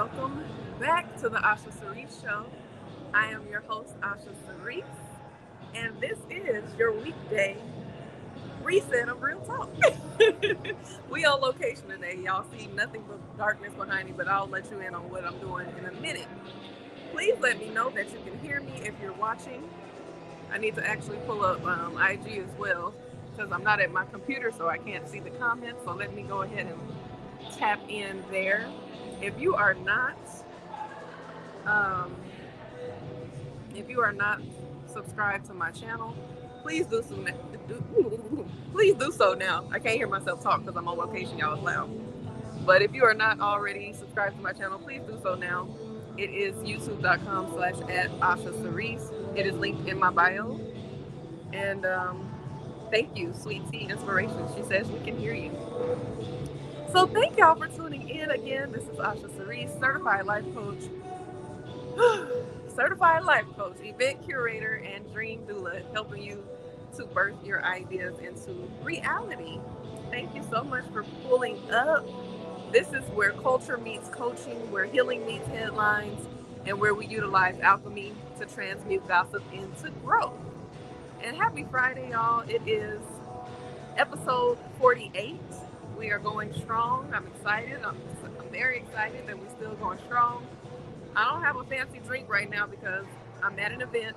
welcome back to the Asha Cerise Show. I am your host, Asha Cerise, and this is your weekday reset of Real Talk. We on location today. Y'all see nothing but darkness behind me, but I'll let you in on what I'm doing in a minute. Please let me know that you can hear me if you're watching. I need to actually pull up IG as well because I'm not at my computer, so I can't see the comments. So let me go ahead and tap in there. If you are not, um, if you are not subscribed to my channel, please do so. Please do so now. I can't hear myself talk because I'm on location. Y'all is loud. But if you are not already subscribed to my channel, please do so now. It is youtube.com/@Asha Cerise. It is linked in my bio. And thank you, Sweet Tea Inspiration. She says we can hear you. So thank y'all for tuning in again. This is Asha Cerise, certified life coach, event curator, and dream doula, helping you to birth your ideas into reality. Thank you so much for pulling up. This is where culture meets coaching, where healing meets headlines, and where we utilize alchemy to transmute gossip into growth. And happy Friday, y'all. It is episode 48. We are going strong. I'm excited. I'm very excited that we're still going strong. I don't have a fancy drink right now because I'm at an event,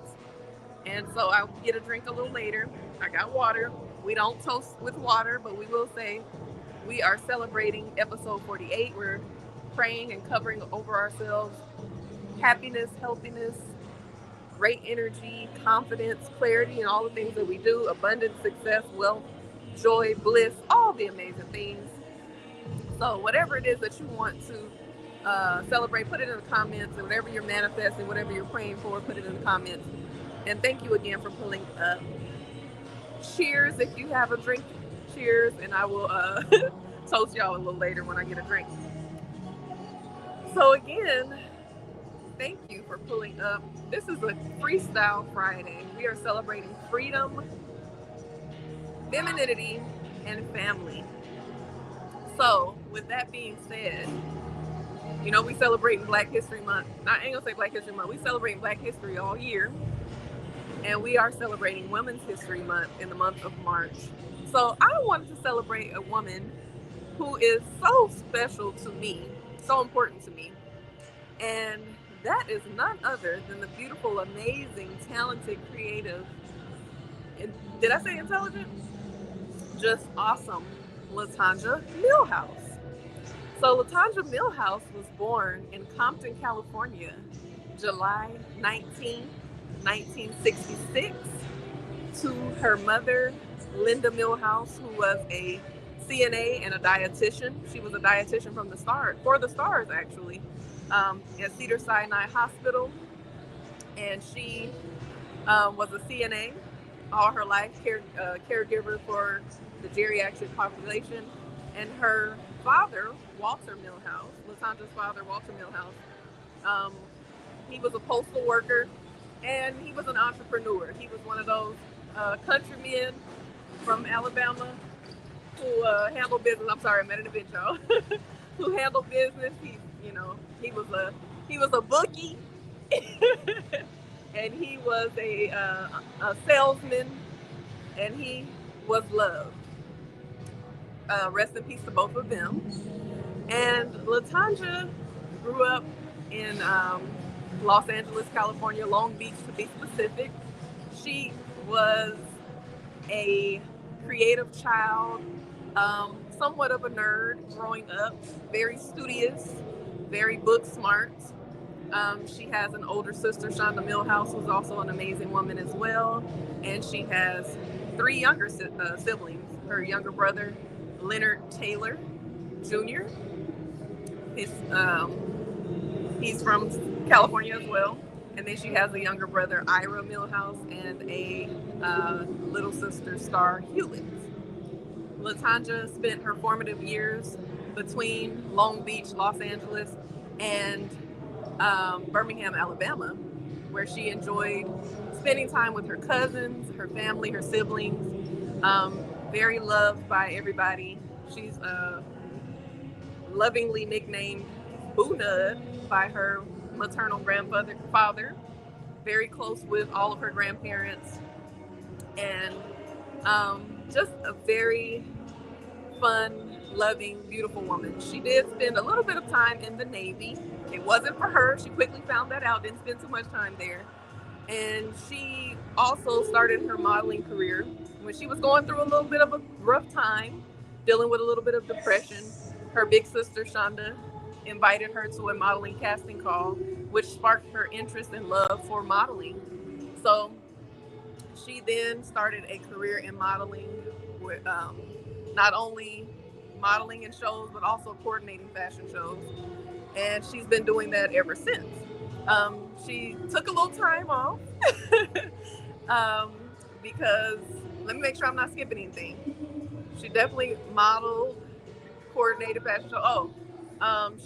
and so I'll get a drink a little later. I got water. We don't toast with water, but we will say we are celebrating episode 48. We're praying and covering over ourselves happiness, healthiness, great energy, confidence, clarity, and all the things that we do, abundance, success, wealth, joy, bliss, all the amazing things. So whatever it is that you want to celebrate, put it in the comments, and whatever you're manifesting, whatever you're praying for, put it in the comments. And thank you again for pulling up. Cheers if you have a drink. Cheers, and I will toast y'all a little later when I get a drink. So again, thank you for pulling up. This is a Freestyle Friday. We are celebrating freedom, femininity, and family. So, with that being said, we celebrating Black History Month. I ain't gonna say Black History Month. We celebrating Black history all year, and we are celebrating Women's History Month in the month of March. So, I wanted to celebrate a woman who is so special to me, so important to me, and that is none other than the beautiful, amazing, talented, creative, and did I say intelligent? Just awesome, Latanja Millhouse. So Latanja Millhouse was born in Compton, California, July 19th, 1966, to her mother, Linda Millhouse, who was a CNA and a dietitian. She was a dietitian for the Stars, actually, at Cedars-Sinai Hospital. And she was a CNA all her life, caregiver for the geriatric population. And her father, Walter Millhouse, Latanja's father, Walter Millhouse, he was a postal worker, and he was an entrepreneur. He was one of those countrymen from Alabama who handled business. I'm sorry, I'm at an event, y'all. Who handled business. He was a bookie, and he was a salesman, and he was loved. Rest in peace to both of them. And Latanja grew up in Los Angeles, California, Long Beach to be specific. She was a creative child, somewhat of a nerd growing up, very studious, very book smart. She has an older sister, Shonda Millhouse, who's also an amazing woman as well. And she has 3 younger siblings. Her younger brother, Leonard Taylor Jr. He's from California as well. And then she has a younger brother, Ira Millhouse, and a little sister, Star Hewitt. Latanja spent her formative years between Long Beach, Los Angeles, and Birmingham, Alabama, where she enjoyed spending time with her cousins, her family, her siblings. Very loved by everybody. She's lovingly nicknamed boo-nubbed by her maternal father, very close with all of her grandparents, and just a very fun, loving, beautiful woman. She did spend a little bit of time in the Navy. It wasn't for her. She quickly found that out, didn't spend too much time there. And she also started her modeling career when she was going through a little bit of a rough time, dealing with a little bit of depression. Her big sister, Shonda, invited her to a modeling casting call, which sparked her interest and love for modeling. So she then started a career in modeling, with not only modeling in shows, but also coordinating fashion shows. And she's been doing that ever since. She took a little time off um, because, let me make sure I'm not skipping anything. She definitely modeled, coordinated fashion show.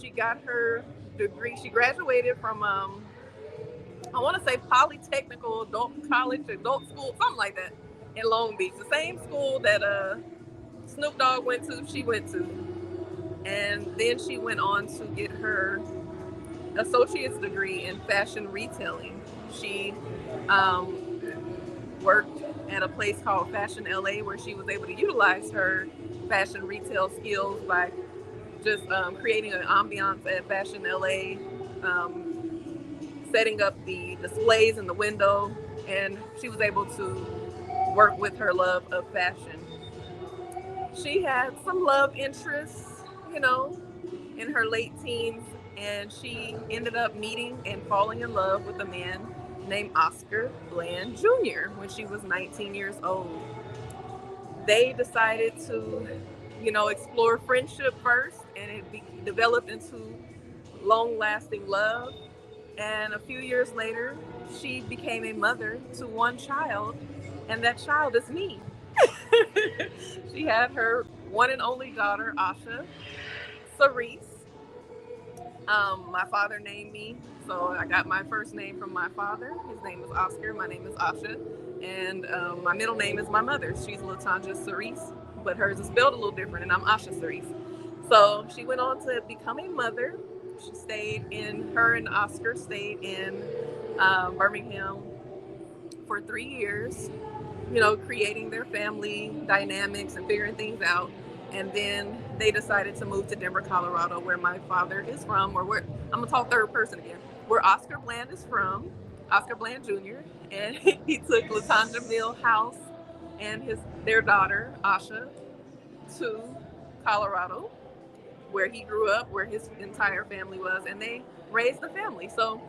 She got her degree. She graduated from I want to say Polytechnical Adult College, Adult School, something like that, in Long Beach. The same school that Snoop Dogg went to, she went to. And then she went on to get her associate's degree in fashion retailing. She um, worked at a place called Fashion LA, where she was able to utilize her fashion retail skills by just creating an ambiance at Fashion LA, setting up the displays in the window, and she was able to work with her love of fashion. She had some love interests, you know, in her late teens, and she ended up meeting and falling in love with a man named Oscar Bland Jr. when she was 19 years old. They decided to, explore friendship first, and developed into long lasting love. And a few years later, she became a mother to one child, and that child is me. She had her one and only daughter, Asha Cerise. My father named me, so I got my first name from my father. His name is Oscar. My name is Asha, and my middle name is my mother. She's Latanja Cerise, but hers is spelled a little different, and I'm Asha Cerise. So she went on to become a mother. Her and Oscar stayed in Birmingham for 3 years, creating their family dynamics and figuring things out. And then they decided to move to Denver, Colorado, where my father is from, or where I'm gonna talk third person again, where Oscar Bland is from, Oscar Bland Jr. And he took Latanja Millhouse and their daughter Asha to Colorado, where he grew up, where his entire family was, and they raised the family. So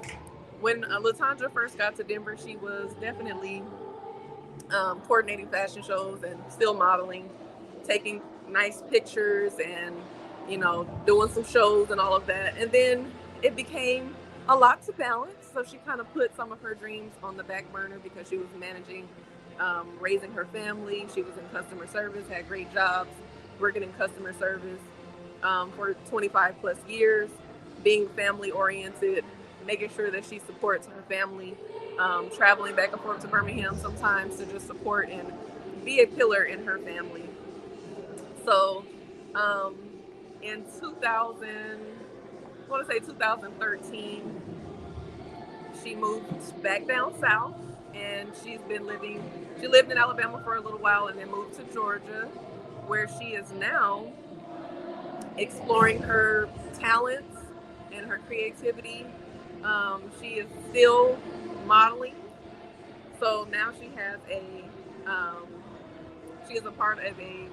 when Latanja first got to Denver, she was definitely coordinating fashion shows and still modeling, taking nice pictures, and doing some shows and all of that. And then it became a lot to balance, so she kind of put some of her dreams on the back burner because she was managing, raising her family. She was in customer service, had great jobs working in customer service for 25 plus years, being family oriented, making sure that she supports her family, traveling back and forth to Birmingham sometimes to just support and be a pillar in her family. So in 2000, I want to say 2013, she moved back down south, and she lived in Alabama for a little while and then moved to Georgia, where she is now exploring her talents and her creativity. She is still modeling, so now she is a part of a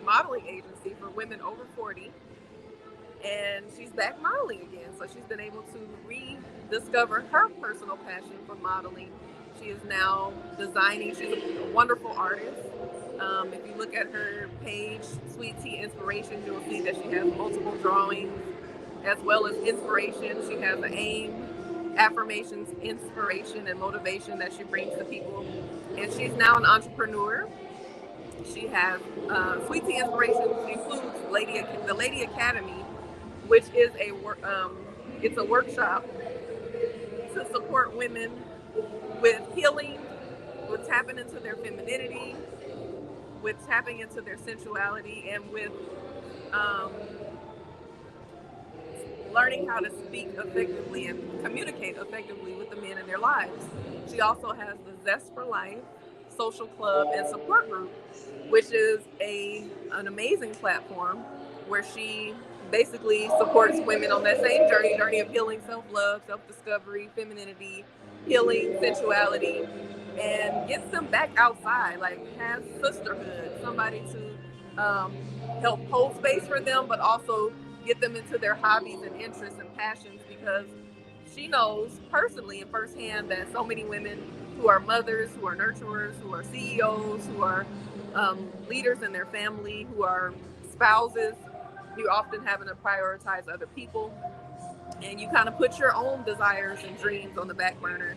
modeling agency for women over 40, and she's back modeling again. So she's been able to rediscover her personal passion for modeling. She is now designing. She's a wonderful artist. If you look at her page, Sweet Tea Inspirations, you'll see that she has multiple drawings as well as inspiration. She has an aim, affirmations, inspiration, and motivation that she brings to people. And she's now an entrepreneur. She has Sweet Tea Inspirations includes the Lady Academy, which is it's a workshop to support women with healing, with tapping into their femininity, with tapping into their sensuality, and with learning how to speak effectively and communicate effectively with the men in their lives. She also has the Zest for Life social club and support group, which is an amazing platform where she basically supports women on that same journey of healing, self-love, self-discovery, femininity, healing, sensuality, and gets them back outside, like has sisterhood, somebody to help hold space for them, but also get them into their hobbies and interests and passions, because she knows personally and firsthand that so many women who are mothers, who are nurturers, who are CEOs, who are leaders in their family, who are spouses, you're often having to prioritize other people, and you kind of put your own desires and dreams on the back burner.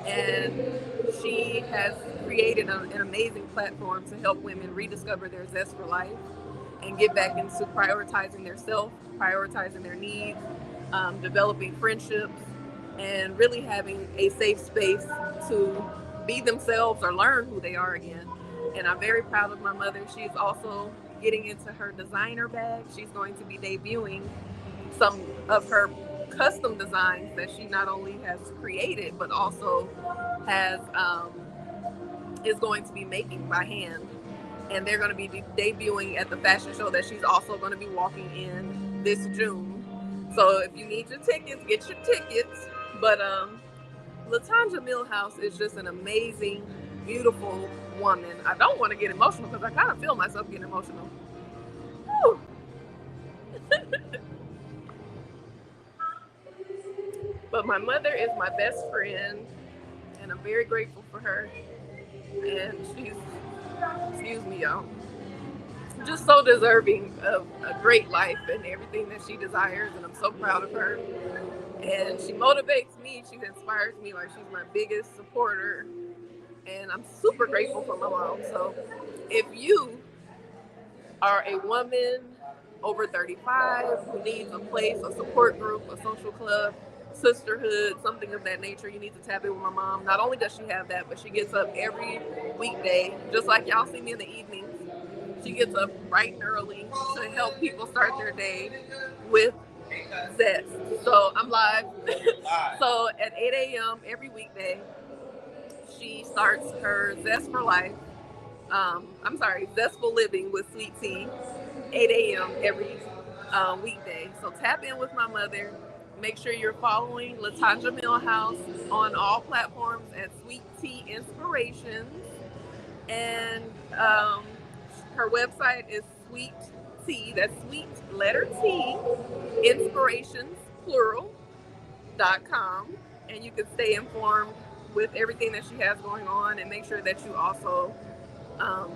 And she has created an amazing platform to help women rediscover their zest for life and get back into prioritizing their self, prioritizing their needs, developing friendships, and really having a safe space to be themselves or learn who they are again. And I'm very proud of my mother. She's also getting into her designer bag. She's going to be debuting some of her custom designs that she not only has created but also has is going to be making by hand, and they're going to be debuting at the fashion show that she's also going to be walking in this June. So if you need your tickets, get your tickets. But Latanja Millhouse is just an amazing, beautiful woman. I don't want to get emotional because I kind of feel myself getting emotional. Whew. But my mother is my best friend, and I'm very grateful for her. And she's, excuse me, y'all, just so deserving of a great life and everything that she desires. And I'm so proud of her. And she motivates me. She inspires me. Like, she's my biggest supporter. And I'm super grateful for my mom. So if you are a woman over 35 who needs a place, a support group, a social club, sisterhood, something of that nature, you need to tap in with my mom. Not only does she have that, but she gets up every weekday, just like y'all see me in the evenings. She gets up bright and early to help people start their day with zest. So I'm live. So at 8 a.m. every weekday, she starts her Zest for Life. Zestful Living with Sweet Tea, 8 a.m. every weekday. So tap in with my mother. Make sure you're following Latanja Millhouse on all platforms at Sweet Tea Inspirations. And her website is Sweet Tea, that's sweet letter T, inspirations, plural.com. And you can stay informed with everything that she has going on, and make sure that you also um,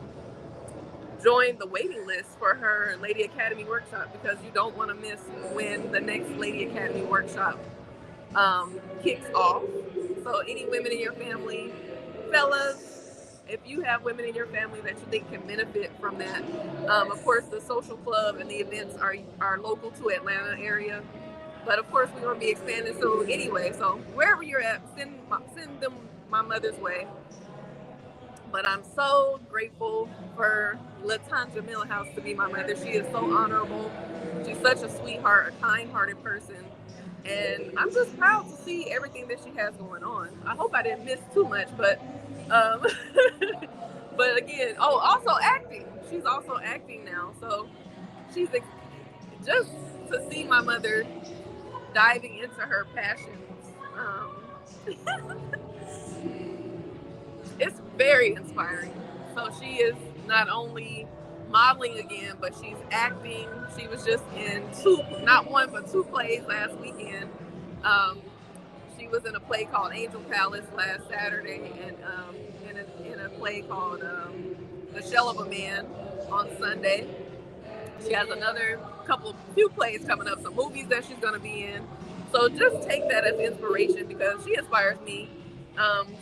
join the waiting list for her Lady Academy workshop, because you don't want to miss when the next Lady Academy workshop kicks off. So any women in your family, fellas, if you have women in your family that you think can benefit from that, of course the social club and the events are local to Atlanta area, but of course we're going to be expanding soon anyway. So wherever you're at, send them my mother's way. But I'm so grateful for Latanja Millhouse to be my mother. She is so honorable. She's such a sweetheart, a kind-hearted person. And I'm just proud to see everything that she has going on. I hope I didn't miss too much, but um, but again, also acting. She's also acting now. So she's just to see my mother diving into her passions. It's very inspiring. So she is not only modeling again, but she's acting. She was just in not one, but two plays last weekend. Um, she was in a play called Angel Palace last Saturday, and in a play called The Shell of a Man on Sunday. She has another few plays coming up, some movies that she's going to be in. So just take that as inspiration, because she inspires me.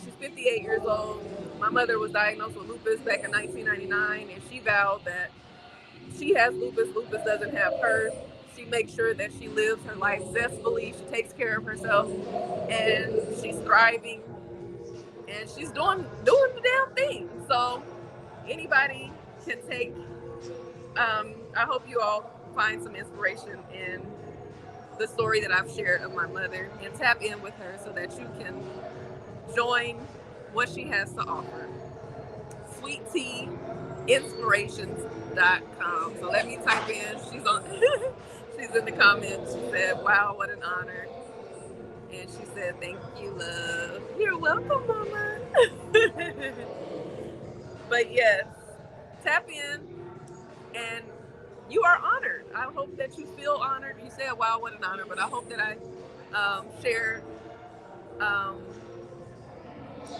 She's 58 years old. My mother was diagnosed with lupus back in 1999, and she vowed that she has lupus. Lupus doesn't have her. She makes sure that she lives her life zestfully. She takes care of herself, and she's thriving, and she's doing the damn thing. So anybody can take. I hope you all find some inspiration in the story that I've shared of my mother and tap in with her so that you can join what she has to offer. SweetTeaInspirations.com. So let me type in. She's on. She's in the comments. She said, "Wow, what an honor." And she said, "Thank you, love." You're welcome, Mama. But yes, tap in, and you are honored. I hope that you feel honored. You said, "Wow, what an honor!" But I hope that I shared um,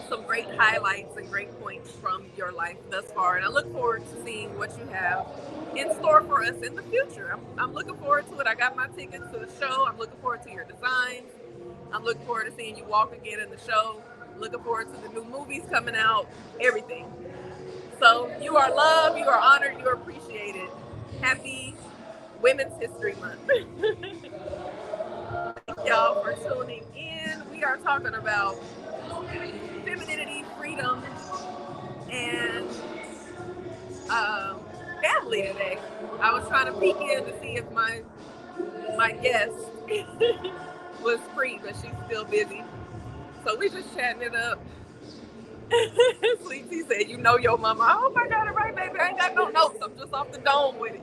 some great highlights and great points from your life thus far. And I look forward to seeing what you have in store for us in the future. I'm looking forward to it. I got my tickets to the show. I'm looking forward to your designs. I'm looking forward to seeing you walk again in the show. Looking forward to the new movies coming out, everything. So you are loved, you are honored, you are appreciated. Happy Women's History Month. Thank y'all for tuning in. We are talking about femininity, freedom, and family today. I was trying to peek in to see if my guest was free, but she's still busy. So we just chatting it up. Sweetie said, "You know your mama." I hope I got it right, baby. I ain't got no notes. I'm just off the dome with it.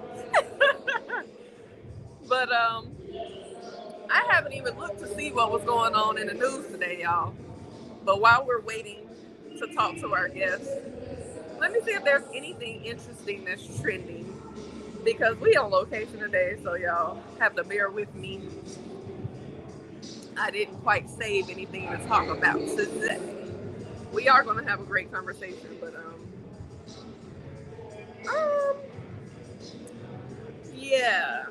But I haven't even looked to see what was going on in the news today, y'all. But while we're waiting to talk to our guests, let me see if there's anything interesting that's trending. Because we on location today, so y'all have to bear with me. I didn't quite save anything to talk about today. We are going to have a great conversation, but yeah,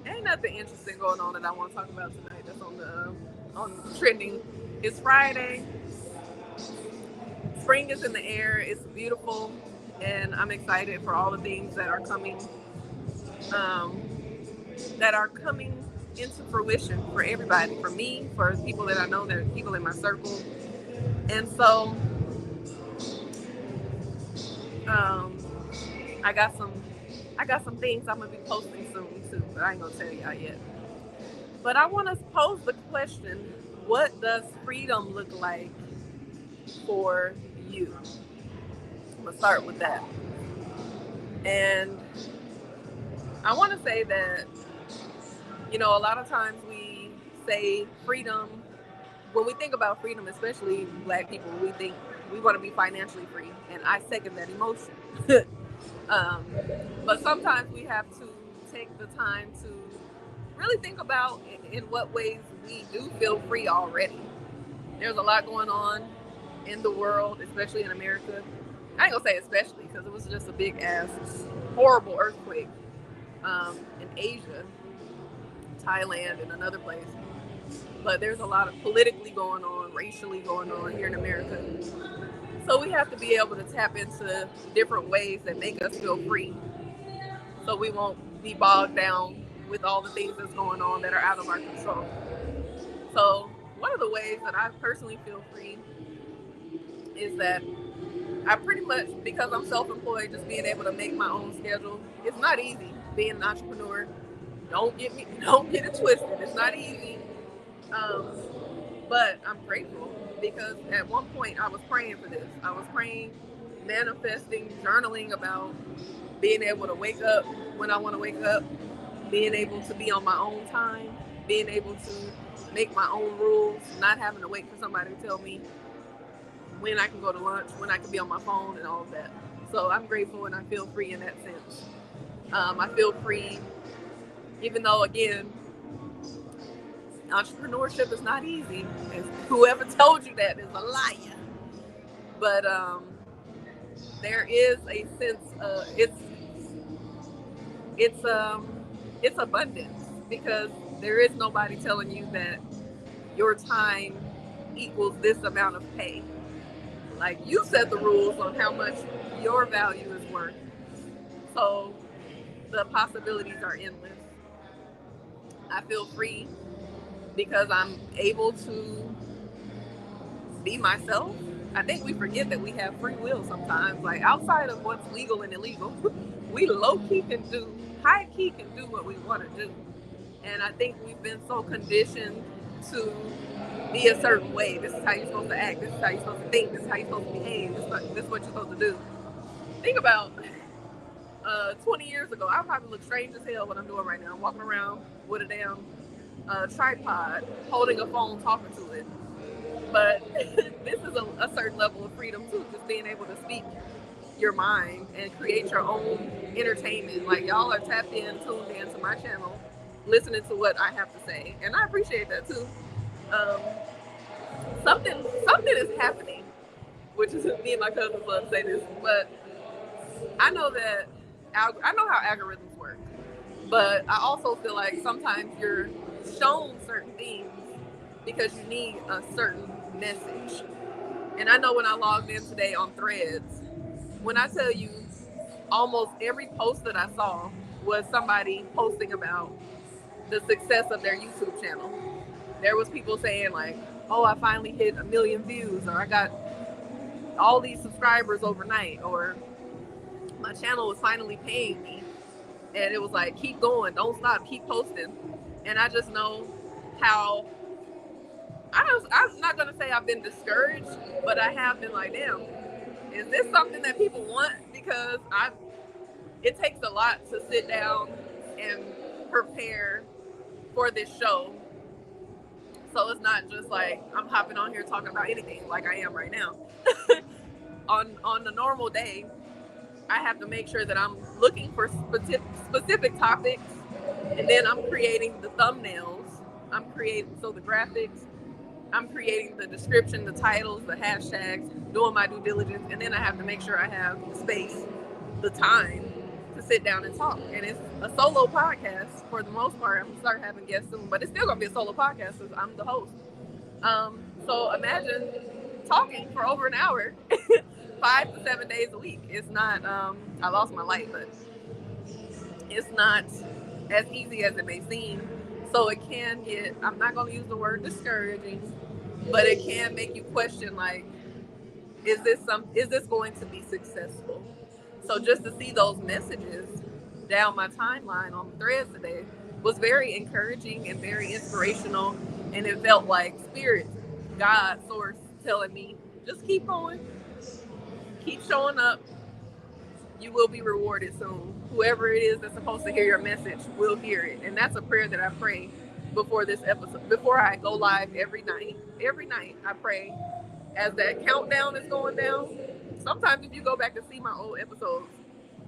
ain't nothing interesting going on that I want to talk about tonight. That's on trending. It's Friday. Spring is in the air. It's beautiful, and I'm excited for all the things um, that are coming into fruition for everybody, for me, for people that I know, that are people in my circle. And so um, I got some things I'm gonna be posting soon too, but I ain't gonna tell y'all yet. But I want to pose the question: what does freedom look like for you? I'm gonna start with that, and I want to say that a lot of times we say freedom. When we think about freedom, especially Black people, we think we want to be financially free, and I second that emotion. um, but sometimes we have to take the time to really think about in what ways we do feel free already. There's a lot going on in the world, especially in America. I ain't gonna say especially because it was just a big ass horrible earthquake in Asia, Thailand, and another place. But there's a lot of politically going on, racially going on here in America. So we have to be able to tap into different ways that make us feel free, so we won't be bogged down with all the things that's going on that are out of our control. So one of the ways that I personally feel free is that I pretty much, because I'm self-employed, just being able to make my own schedule. It's not easy being an entrepreneur. Don't get it twisted. It's not easy. Um, but I'm grateful because at one point I was praying for this. I was praying, manifesting, journaling about being able to wake up when I want to wake up, being able to be on my own time, being able to make my own rules, not having to wait for somebody to tell me when I can go to lunch, when I can be on my phone, and all of that. So I'm grateful and I feel free in that sense. I feel free, even though, again, entrepreneurship is not easy. And whoever told you that is a liar. But there is a sense of it's abundance because there is nobody telling you that your time equals this amount of pay. Like, you set the rules on how much your value is worth. So the possibilities are endless. I feel free because I'm able to be myself. I think we forget that we have free will sometimes. Like, outside of what's legal and illegal, we low key can do, high key can do what we want to do. And I think we've been so conditioned to be a certain way. This is how you're supposed to act. This is how you're supposed to think. This is how you're supposed to behave. This is what you're supposed to do. Think about 20 years ago. I probably look strange as hell what I'm doing right now. I'm walking around with a damn tripod, holding a phone, talking to it. But this is a certain level of freedom too, just being able to speak your mind and create your own entertainment. Like y'all are tapped in, tuned in to my channel, listening to what I have to say, and I appreciate that too. Um, something is happening, which is me and my cousins love to say this, but I know that I know how algorithms work, but I also feel like sometimes you're shown certain things because you need a certain message. And I know when I logged in today on Threads, when I tell you almost every post that I saw was somebody posting about the success of their YouTube channel. There was people saying like, "Oh, I finally hit 1 million views," or "I got all these subscribers overnight," or "My channel was finally paying me." And it was like, "Keep going, don't stop, keep posting." And I just know how I'm not gonna say I've been discouraged, but I have been like, damn, is this something that people want? Because it takes a lot to sit down and prepare for this show. So it's not just like I'm hopping on here talking about anything like I am right now. On the normal day, I have to make sure that I'm looking for specific topics, and then I'm creating the thumbnails. I'm creating the graphics. I'm creating the description, the titles, the hashtags, doing my due diligence, and then I have to make sure I have the space, the time to sit down and talk. And it's a solo podcast for the most part. I'm gonna start having guests soon, but it's still gonna be a solo podcast because I'm the host. So imagine talking for over an hour, 5 to 7 days a week. It's not. I lost my light, but it's not as easy as it may seem. So it can get. I'm not gonna use the word discouraging, but it can make you question like, is this going to be successful? So just to see those messages down my timeline on the Threads today was very encouraging and very inspirational, and it felt like spirit, God, source telling me just keep going, keep showing up, you will be rewarded soon. Whoever it is that's supposed to hear your message will hear it. And that's a prayer that I pray before this episode, before I go live every night. Every night I pray as that countdown is going down. Sometimes if you go back and see my old episodes,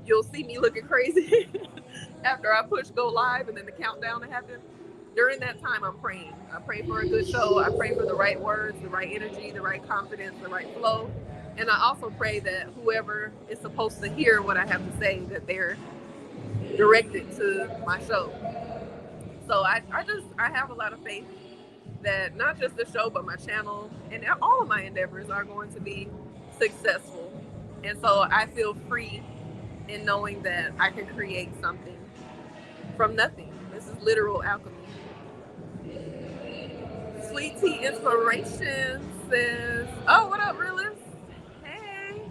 you'll see me looking crazy after I push go live and then the countdown to happen. During that time, I'm praying. I pray for a good show. I pray for the right words, the right energy, the right confidence, the right flow. And I also pray that whoever is supposed to hear what I have to say, that they're directed to my show. So I have a lot of faith that not just the show, but my channel and all of my endeavors are going to be successful. And so I feel free in knowing that I can create something from nothing. This is literal alchemy. Sweet Tea Inspiration says, "Oh, what up, realist? Hey."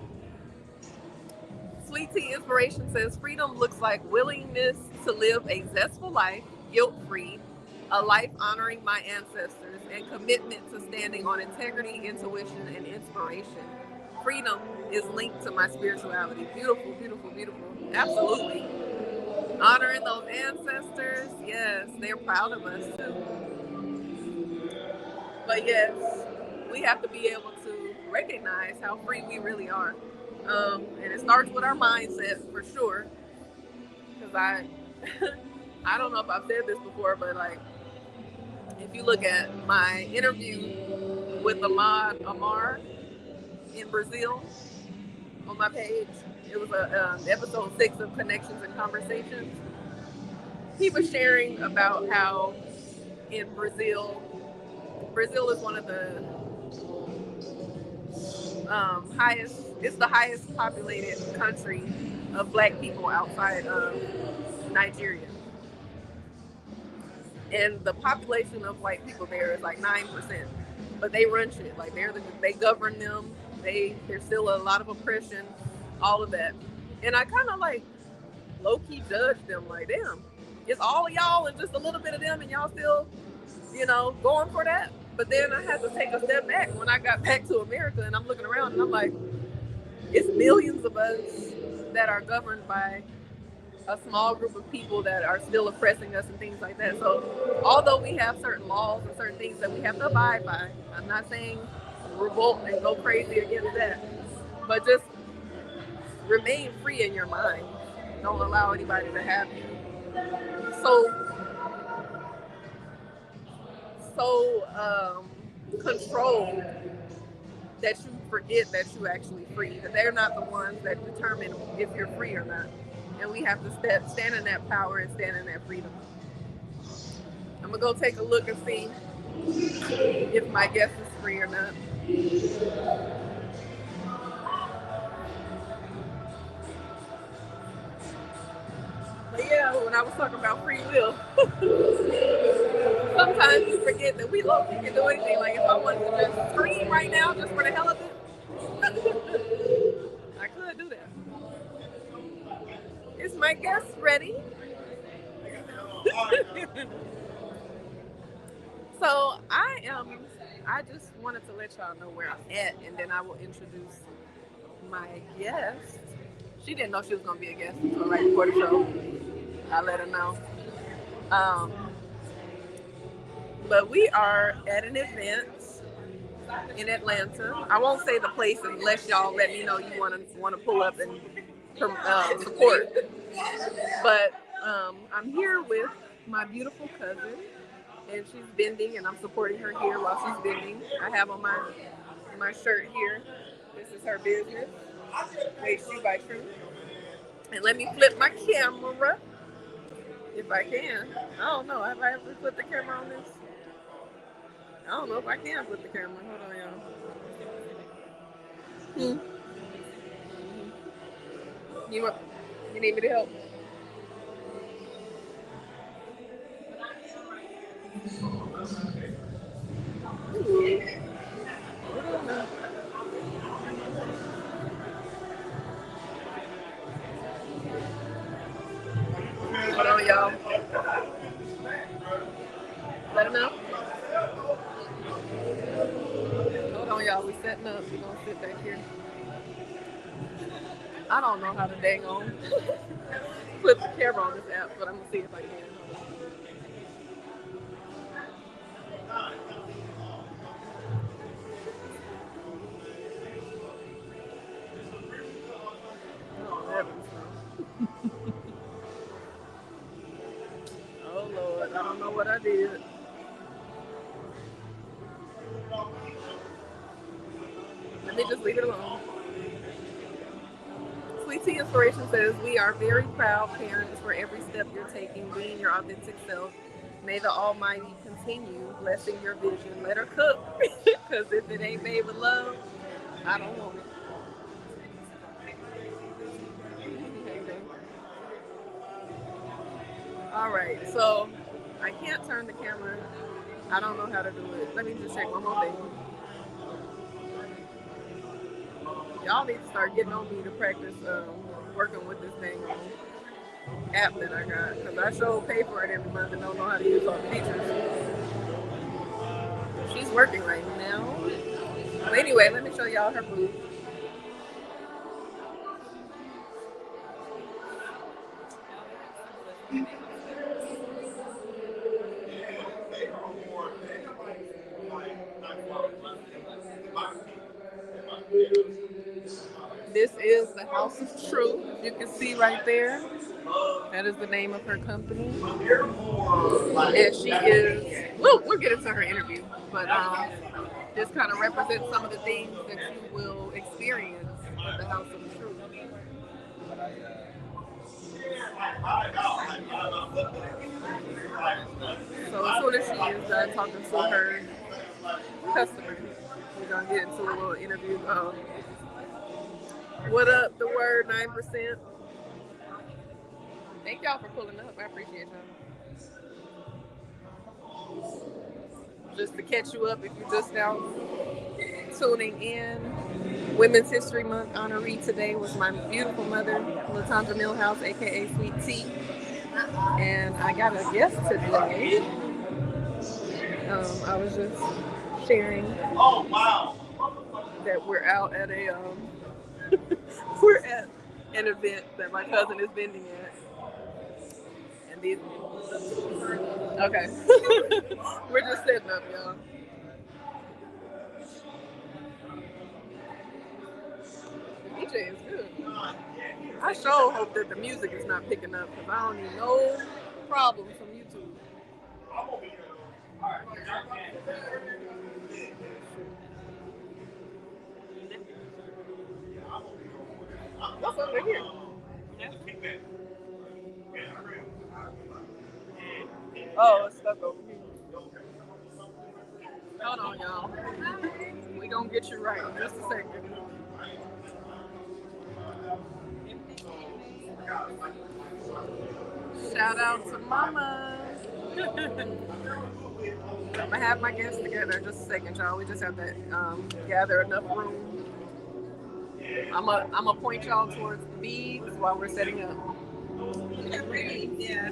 Sweet Tea Inspiration says, "Freedom looks like willingness to live a zestful life, guilt-free, a life honoring my ancestors, and commitment to standing on integrity, intuition, and inspiration. Freedom is linked to my spirituality." Beautiful, beautiful, beautiful. Absolutely. Honoring those ancestors. Yes, they're proud of us too. But yes, we have to be able to recognize how free we really are. And it starts with our mindset for sure. Because I don't know if I've said this before, but like, if you look at my interview with Ahmad Amar in Brazil on my page, it was episode 6 of Connections and Conversations. He was sharing about how in Brazil is one of the highest, it's the highest populated country of black people outside of Nigeria. And the population of white people there is like 9%. But they run shit. Like they govern them. There's still a lot of oppression, all of that. And I kind of like low key judge them like, damn. it's all of y'all and just a little bit of them, and y'all still, going for that. But then I had to take a step back when I got back to America, and I'm looking around and I'm like, it's millions of us that are governed by a small group of people that are still oppressing us and things like that. So although we have certain laws and certain things that we have to abide by, I'm not saying revolt and go crazy against that, but just remain free in your mind. Don't allow anybody to have you so controlled that you forget that you actually free. That they're not the ones that determine if you're free or not. And we have to stand in that power and stand in that freedom. I'm gonna go take a look and see if my guest is free or not. But yeah, when I was talking about free will, sometimes you forget that we low can do anything. Like if I wanted to just scream right now just for the hell of it, I could do that. Is my guest ready? So I just wanted to let y'all know where I'm at, and then I will introduce my guest. She didn't know she was gonna be a guest until right before the show. I let her know. Um, but we are at an event in Atlanta. I won't say the place unless y'all let me know you want to pull up and support. But I'm here with my beautiful cousin, and she's bending, and I'm supporting her here while she's bending. I have on my shirt here. This is her business. Wait, she by True. And let me flip my camera if I can. I don't know. Have I ever flipped the camera on this? I don't know if I can flip the camera. Hold on, y'all. You want? You need me to help? Ooh. Hold on, y'all. Let them know. Hold on, y'all. We setting up. We're gonna sit back here. I don't know how to dang on flip the camera on this app, but I'm gonna see if I can. Oh Lord, I don't know what I did. Let me just leave it alone. Sweet Tea Inspiration says, we are very proud parents for every step you're taking, being your authentic self. May the Almighty continue blessing your vision. Let her cook, because if it ain't made with love, I don't want it. All right, so I can't turn the camera. I don't know how to do it. Let me just check one more thing. Y'all need to start getting on me to practice working with this thing app that I got, because I sure pay for it every month and don't know how to use all the features. She's working right now. But anyway, let me show y'all her booth. This is the House of Truth. You can see right there. That is the name of her company. And she is, we'll get into her interview, but this kind of represents some of the things that you will experience at the House of Truth. So as soon as she is done talking to her customers, we're going to get into a little interview. What up, the word 9%? Thank y'all for pulling up. I appreciate y'all. Just to catch you up if you're just now tuning in, Women's History Month honoree today was my beautiful mother, LaTondra Millhouse, aka Sweet Tea. And I got a guest today. I was just sharing that we're out at a we're at an event that my cousin is vending at, and these okay, we're just setting up, y'all. The DJ is good. I sure hope that the music is not picking up because I don't need no problems from YouTube. What's over here? Oh, it's stuck over here. Hold on, y'all. We gonna get you right in just a second. Shout out to Mama. I'm gonna have my guests together in just a second, y'all. We just have to gather enough room. I'm gonna point y'all towards the beads while we're setting up. Yeah.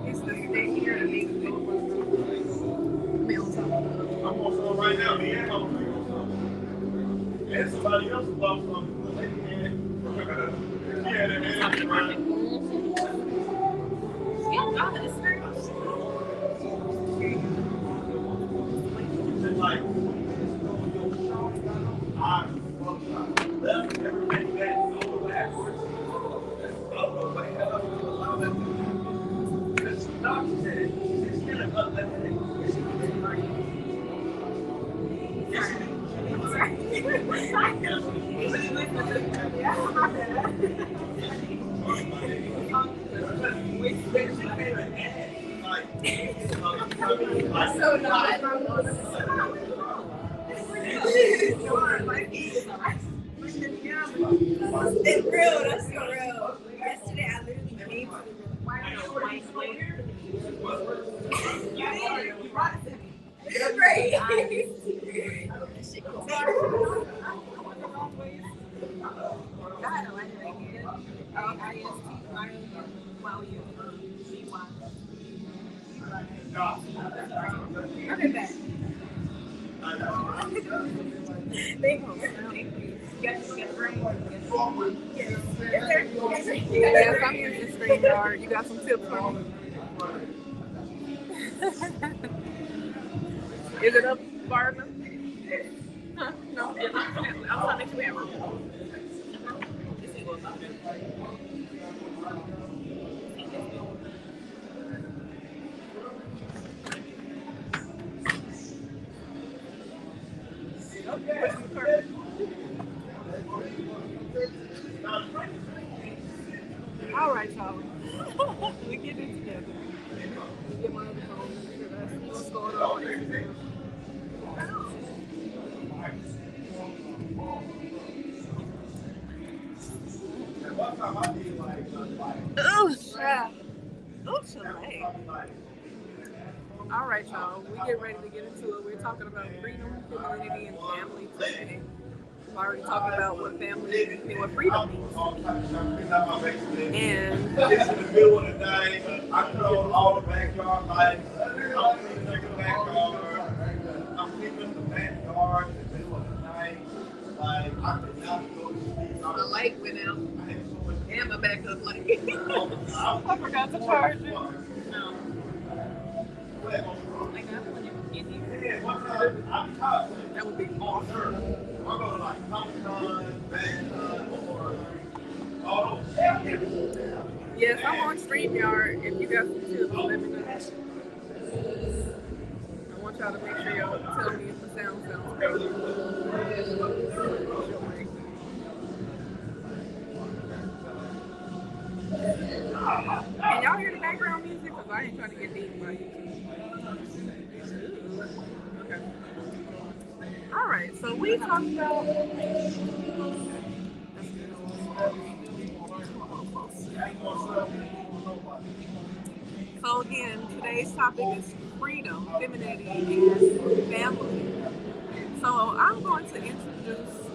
It's the stay here to make it I'm on phone right now. And somebody else loves something. Yeah, like, so not. It's real, that's so real. Yesterday I literally came to the right. Okay, back. Thank you. Yes, I'm using StreamYard. You got some tips for me? Is it up far enough? Huh? No. I'm trying to make sure we have room. All right, y'all. We get it together. We get my other phone. What's going on? Oh, yeah. Oops, all right, y'all. We get ready to get into it. We're talking about freedom, femininity, and family today. We've already talked about what family and what freedom means. And it's in the middle of the night. I close all the backyard lights. I'm cleaning the backyard. I'm cleaning the backyard in the middle of the night. Like, I could not go to sleep. The light went out. And my backup light. I forgot to charge it. That would be awesome. I'm going to like Comic-Con, or yes, I'm on StreamYard. If you got some tips, let me know. I want y'all to make sure y'all tell me if the sound sounds great. Can y'all hear the background music? Because I ain't trying to get beat by YouTube. Okay. All right, so we talked about. again, today's topic is freedom, femininity, and family. So I'm going to introduce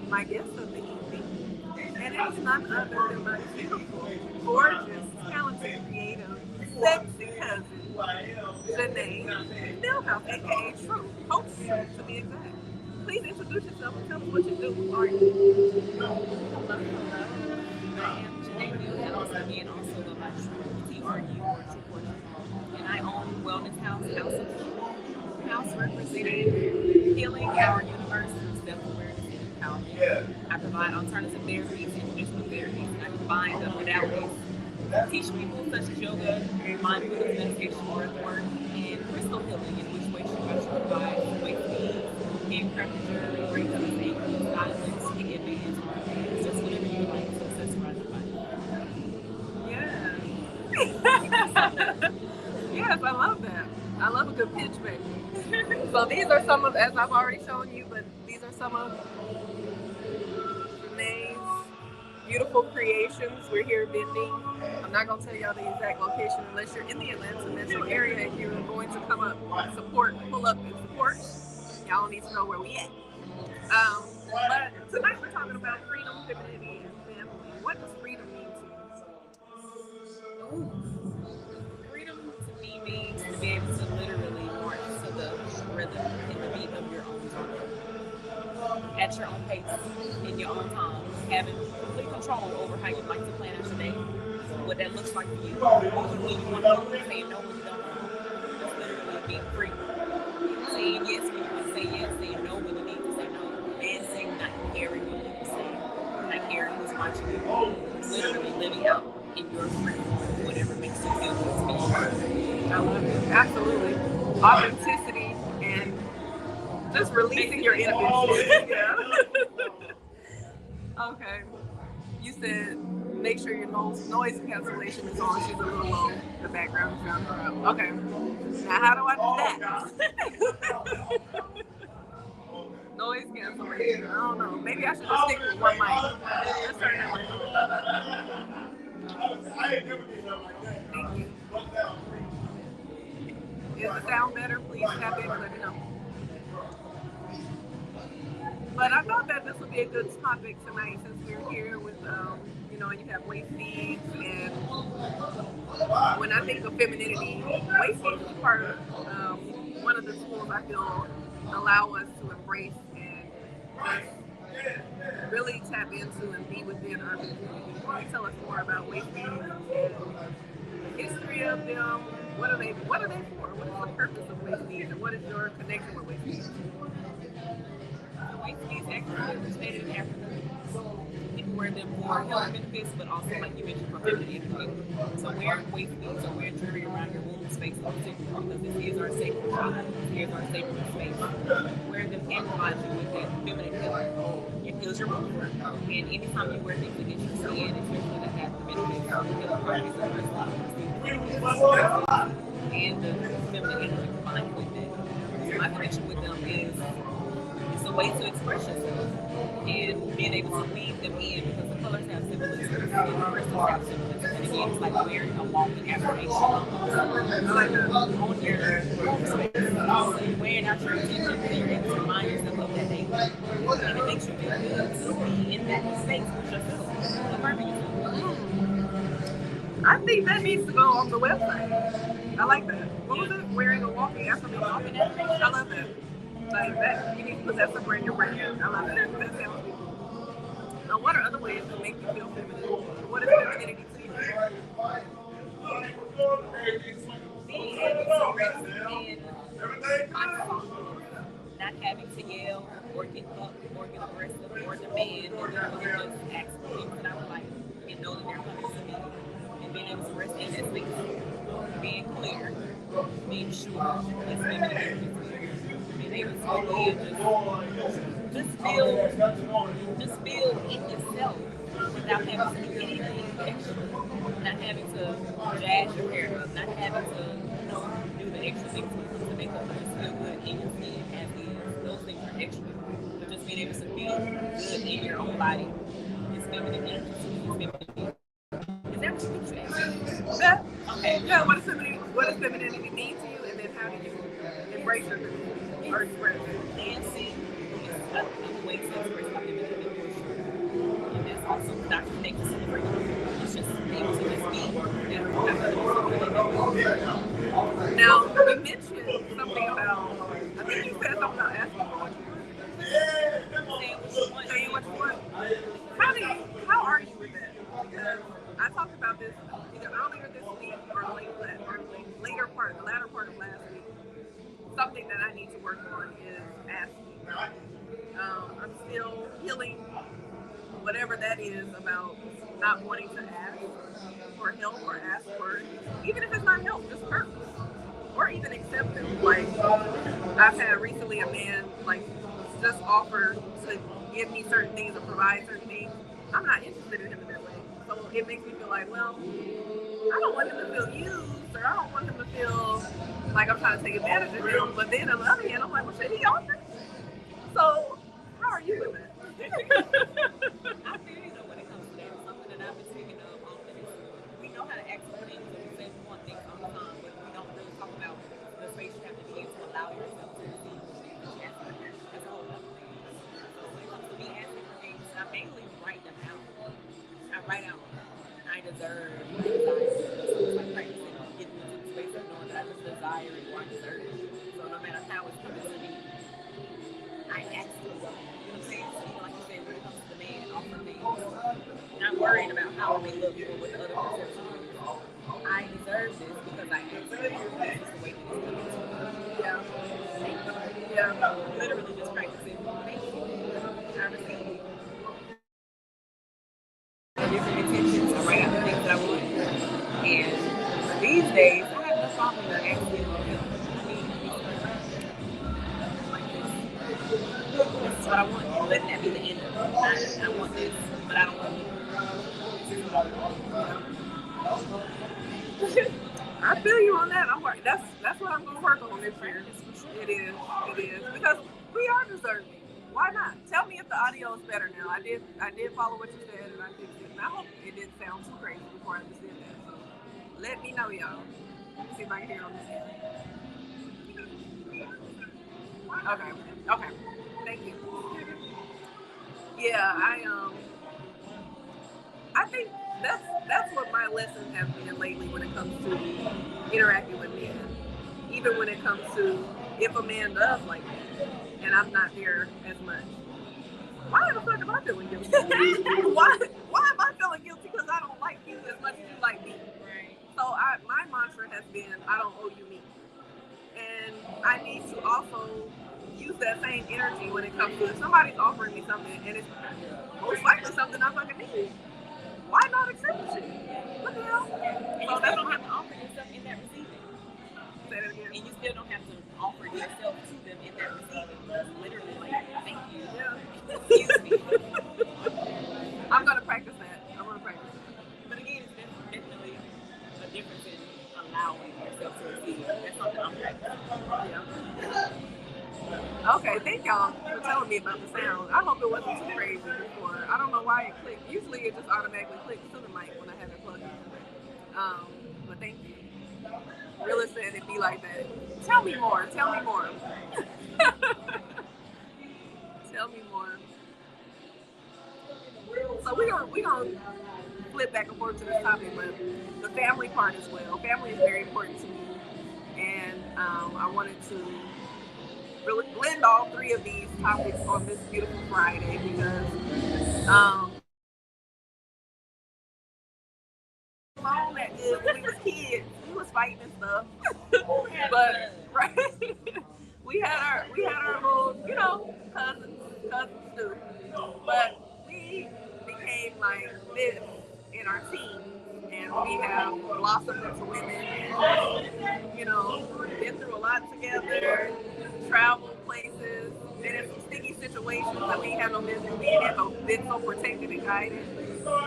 my guest of the evening, and it is none other than my beautiful, gorgeous, talented, creative, sexy cousin, Janae Millhouse, aka True, Coach True to be exact. Please introduce yourself and tell us what you do. Who are you? Hello, hello. I am Janae Newhouse, again also go by True, TRU or True Portrait. And I own Wellness House of True, house representing healing our universe through self-awareness and empowerment. I provide alternative therapies and traditional therapies, and I combine the modalities to teach people such as yoga, mindfulness, meditation, breath work, and crystal healing, in which way she much provides weight beads, handcrafted jewelry, bracelets, anklets, diamonds, headbands, armbands, just whatever you would like to accessorize your Yeah. body. Yes, I love that. I love a good pitch, baby. So these are some of, as I've already shown you, but these are some of Janae's beautiful creations. We're here vending. I'm not going to tell y'all the exact location unless you're in the Atlanta metro area and you're going to come up, support, pull up and support. Y'all need to know where we at. But tonight we're talking about freedom, femininity, and family. What does freedom mean Ooh. Freedom to me means to be able to literally march to the rhythm and the beat of your own drum, at your own pace, in your own time, having complete control over how you like to plan out your day, what that looks like for you, when you want to move, saying no when you don't want to. That's literally being free. Saying yes when you want to say yes, saying no when you need to say no, and saying not caring when you need to say, not caring who's watching you, literally living out in your freedom, whatever makes you feel good to be you. to? I love it. Absolutely. Authenticity and just releasing your inhibitions. Yeah. Okay. You said make sure your noise cancellation is on. She's a little low. The background is drowning her out. Okay. Now, how do I do that? Noise cancellation. I don't know. Maybe I should just stick with one mic. Let's turn that mic on. Thank you. Is the sound better? Please tap in and let me know. But I thought that this would be a good topic tonight since we're here with, you have waist beads. And when I think of femininity, waist beads is part of one of the tools I feel allow us to embrace and just really tap into and be within our community. Can you tell us more about waist beads and the history of them? What are they for? What is the purpose of waist beads and what is your connection with waist beads? Waist beads actually originated in Africa. People wear them for health benefits, but also, like you mentioned, for feminine energy. So wearing waist beads or wearing jewelry around your womb space is sacred because this is our sacred chakra. This is our sacred space. Wearing them can provide you with that feminine healing. It heals your womb. And anytime you wear things against your skin, especially that have the benefits of the healing properties of your skin, and the feminine energy combined with it. So my connection with them is it's a way to express yourself and being able to leave them in because the colors have symbolism and the crystals have symbolism. And again, it's like wearing a walking affirmation on your space. Wearing out your intention and you're able to remind yourself of that day. And it makes you feel good to be in that space with yourself. Affirming yourself. I think that needs to go on the website. I like that. What was it? Wearing a walking affirmation. I love that. Like that, you need to put that somewhere in your brand. I love that. That sounds good. Now, what are other ways to make you feel feminine? What is femininity to you? Being able to rest in not having to yell or get up or get aggressive or demand or just ask for things that I would like and know that they're coming to me and being able to rest in that space, being clear, being sure, that's femininity. Being able to again just feel in yourself without having to do anything extra, not having to jazz your hair up, not having to do the extra things to make up just feel good in your skin as is. Those things are extra, but just being able to feel good in your own body is feminine energy. Is that what you asked? Yeah. Okay. Yeah, what is femininity mean to you, and then how do you embrace your femininity or express it? Dancing is another way to express my femininity for sure. And that's also not just things to celebrate. It's just able to just be. That's Now, you mentioned something about, I think you said something about asking for what you want. saying what you want. Saying what you want. How are you with that? Because I talked about this either earlier this week or later part, the latter part of last week. Something that I need to work on is asking. I'm still healing whatever that is about not wanting to ask for help or ask for, even if it's not help, just purpose or even accept them. Like I've had recently a man like just offer to give me certain things or provide certain things. I'm not interested in him in that way. So it makes me feel like, well, I don't want him to feel used or I don't want him to feel like I'm trying to take advantage of him. But then on the other hand, I'm like, well, should he offer? So how are you with that? I feel you know when it comes to that. Something that I've been speaking of often is we know how to ask for things and we say we want things all the time, but we don't really talk about the space you have to be in to allow yourself to receive the things that you ask for. That's a whole other thing. So when it comes to me asking for things, I mainly write them out. I write out I deserve, I desire. So it's like practicing getting into the space of knowing that I just desire it or I deserve it. So no matter how it's coming to me, I ask for it. You know what I'm saying? So even like you said, when it comes to the man offer things, not worrying about how it may look or what the other perception is. I deserve this because I asked for it. This is the way that it's coming to me. Yeah. Thank you. Yeah. Literally just practicing. Thank you. I receive different intentions. I write out the things that I want. And these days, I have no problem with asking for help. I need like this. This is what I want. And letting that be the end of it. I want this, but I don't want it. This is what I want. I feel you on that. That's what I'm gonna work on this year. It is. It is. Because we are deserving. Why not? Tell me if the audio is better now. I did follow what you said and I fixed it. And I hope it didn't sound too crazy before I just did that. So let me know, y'all. Let me see if I can hear it on this end. Okay. Okay. Thank you. Yeah, I think that's what my lessons have been lately when it comes to interacting with men. Even when it comes to if a man does like me and I'm not there as much. Why the fuck am I feeling guilty? why am I feeling guilty because I don't like you as much as you like me? Right. So my mantra has been I don't owe you me. And I need to also use that same energy when it comes to if somebody's offering me something and it's most likely something I fucking need. Why not accept the shit? What the hell? And you So still don't have to offer yourself in that receiving. say that again. And you still don't have to offer yourself to them in that receiving. It's literally like, thank you. Yeah. Excuse me. I'm gonna practice that. I'm gonna practice that. But again, it's definitely a difference in allowing yourself to receive. That's something I'm practicing. Yeah. Okay, thank y'all for telling me about the sound. I hope it wasn't too crazy before. I don't know why it clicked. Usually it just automatically clicks to the mic when I have it plugged in. But thank you. Realist said it'd be like that. Tell me more. Tell me more. Tell me more. So we gonna flip back and forth to this topic, but the family part as well. Family is very important to me, and I wanted to really blend all three of these topics on this beautiful Friday because alone that good when we was kids. We was fighting and stuff. But right we had our little, cousins too. But we became like this in our team and we have blossomed into women and been through a lot together, traveled places, been in some sticky situations that we ain't had no business being in, but been so protected and guided.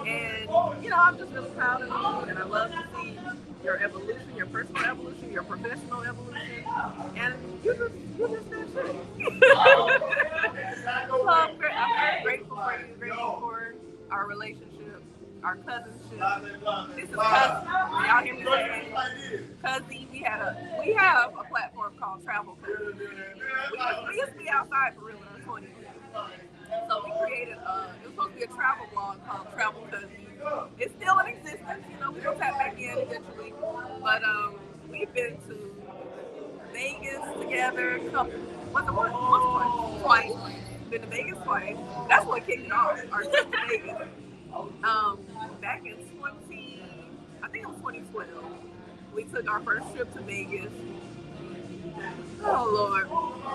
And I'm just really proud of you, and I love to see your evolution, your personal evolution, your professional evolution, and you just that shit. So I'm very grateful for you, grateful for our relationship, our cousinship. This is cousin. Y'all hear me say cousin? We we have a platform called Travel Cousins. We used to be outside for real in our 20s. So we created it was supposed to be a travel blog called Travel Cousins. It's still in existence, you know, we will tap back in eventually. But we've been to Vegas together a couple, what's it, once, twice. Been to Vegas twice. That's what kicked it off, our trip to Vegas. Back in 20, I think it was 2012, we took our first trip to Vegas. Oh Lord,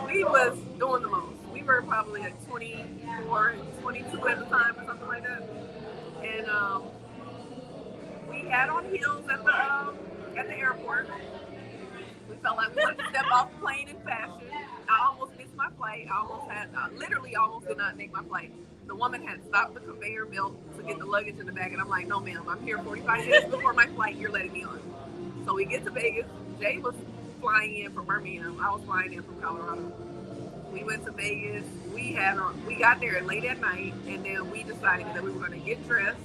we was doing the most. We were probably like 24, 22 at the time or something like that. And we had on heels at the airport. We felt like we wanted to step off the plane in fashion. I almost missed my flight. I literally almost did not make my flight. The woman had stopped the conveyor belt to get the luggage in the bag, and I'm like, no, ma'am, I'm here 45 minutes before my flight. You're letting me on. So we get to Vegas. Jay was flying in from Birmingham. I was flying in from Colorado. We went to Vegas. We got there late at night, and then we decided that we were going to get dressed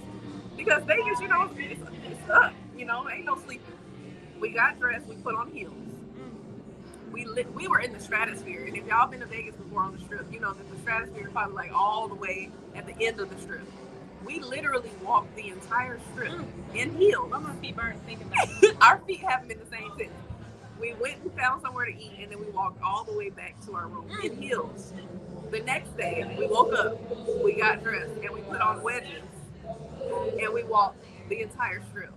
because Vegas, you know, it's up. You know, ain't no sleeping. We got dressed. We put on heels. We were in the stratosphere, and if y'all been to Vegas before on the strip, you know that the stratosphere is probably like all the way at the end of the strip. We literally walked the entire strip in heels. My feet burnt thinking about it. Our feet haven't been the same since. We went and found somewhere to eat, and then we walked all the way back to our room in heels. The next day, we woke up, we got dressed, and we put on wedges, and we walked the entire strip.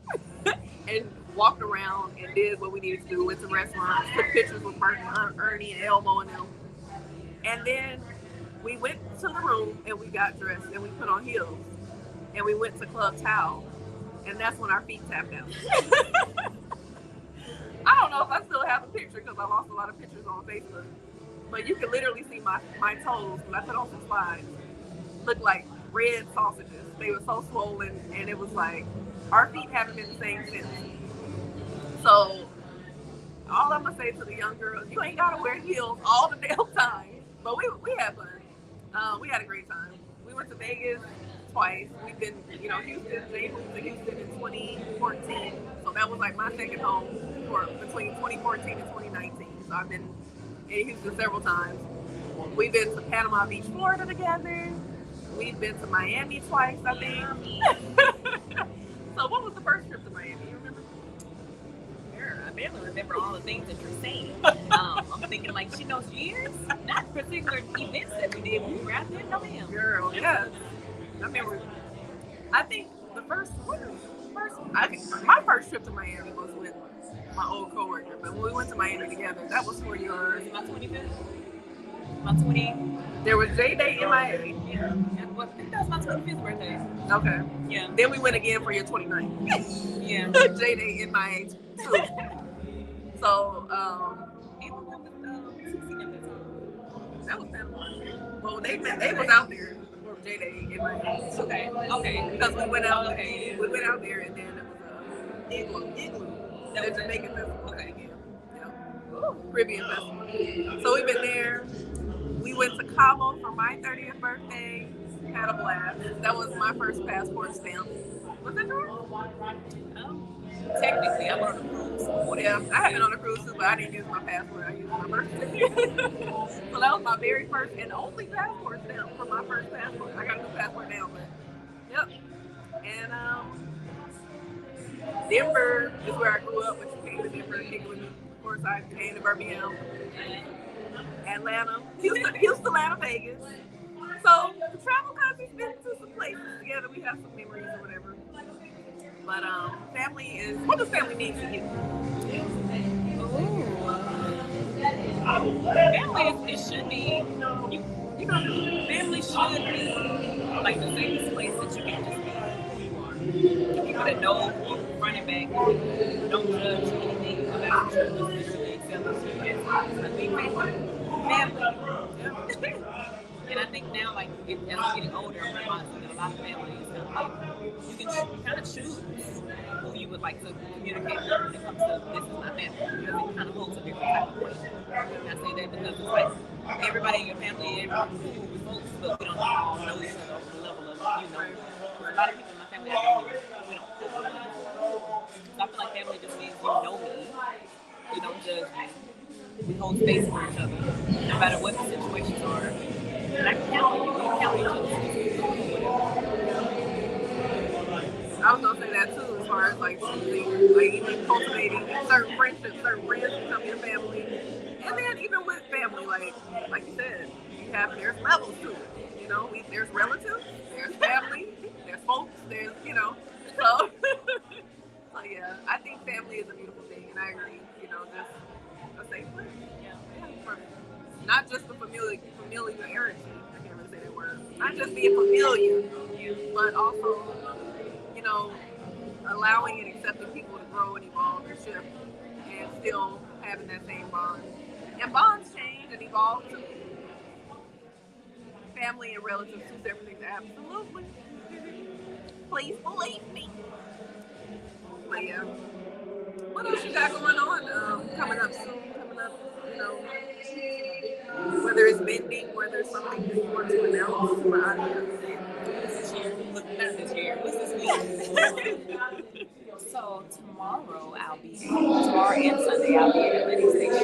And walked around and did what we needed to do. Went to restaurants, took pictures with Ernie and Elmo and them. And then we went to the room and we got dressed and we put on heels. And we went to Club Tao. And that's when our feet tapped out. I don't know if I still have a picture because I lost a lot of pictures on Facebook. But you can literally see my toes when I put on some slides. Look like red sausages. They were so swollen, and it was like, our feet haven't been the same since. So, all I'm going to say to the young girls, you ain't got to wear heels all the damn time. But we had fun. We had a great time. We went to Vegas twice. We've been, you know, Houston. They moved to Houston in 2014. So that was like my second home for between 2014 and 2019. So I've been in Houston several times. We've been to Panama Beach, Florida together. We've been to Miami twice, I think. So what was the first trip to Miami? You remember? Sure, I barely remember all the things that you're saying. I'm thinking like she knows years, not particular events that we did when we were out there. No, ma'am. Girl, yes. I remember. I think my first trip to Miami was with my old coworker. But when we went to Miami together, that was for your my 25th. My 20. There was J Day MIA. Yeah. I think that was my 25th birthday. Okay. Yeah. Then we went again for your 29th. Yeah. J Day MIA too. So, even with that was Panama. Well, they was out there for J Day MIA. Okay. Okay. Because we went out. Okay. We went out there, and then it was Igloo. That was Jamaican festival. Okay. Again. Yeah. Caribbean festival. So we've been there. We went to Cabo for my 30th birthday. Had a blast. That was my first passport stamp. Was that yours? Technically, I went on a cruise. Yeah, I have been on a cruise too, but I didn't use my passport. I used my birth certificate. So that was my very first and only passport stamp for my first passport. I got a new passport now, but yep. And Denver is where I grew up, but you came to Denver and kicked with me. Of course, I came to Birmingham. Atlanta, Houston, Atlanta, Vegas. So the travel country's been to some places together. We have some memories or whatever. But family is, what does family mean to you? Family, it should be, you know, family should be like the safest place that you can just be who you are. People that know you running back, don't judge anything about you, just literally accept you as I think family. And I think now, like, as I'm getting older, I'm realizing that a lot of families, you can kind of choose who you would like to communicate with when it comes to this is my family. Because it kind of holds a different type of weight. And I say that because it's like everybody in your family, everyone's cool with folks, but we don't all know each other on the level of, you know, a lot of people in my family, I don't know, we don't. So I feel like family just means you know me. You know, judge me. We hold space for each other, no matter what the situations are. And I can count on you. We can count on each other's sister or whatever. I was gonna say that too, as far as like choosing, like even cultivating certain friendships, certain friends become your family, and then even with family, like you said, there's levels to it. You know, there's relatives, there's family, there's folks, there's so so yeah, I think family is a beautiful thing, and I agree. You know, just a safe place. Yeah. Yeah, for not just the familiarity. I can't really say that word. Not just being familiar, Yeah. but also you know allowing and accepting people to grow and evolve and shift and still having that same bond. And bonds change and evolve too. Family and relatives, two separate things. Absolutely. Please believe me. But yeah. What else you got going on? Coming up soon, coming up, you know, whether it's bending, whether it's something that you want to announce to my audience. What's this year? Look, not this year. What's this week? So tomorrow and Sunday I'll be at Atlantic Station for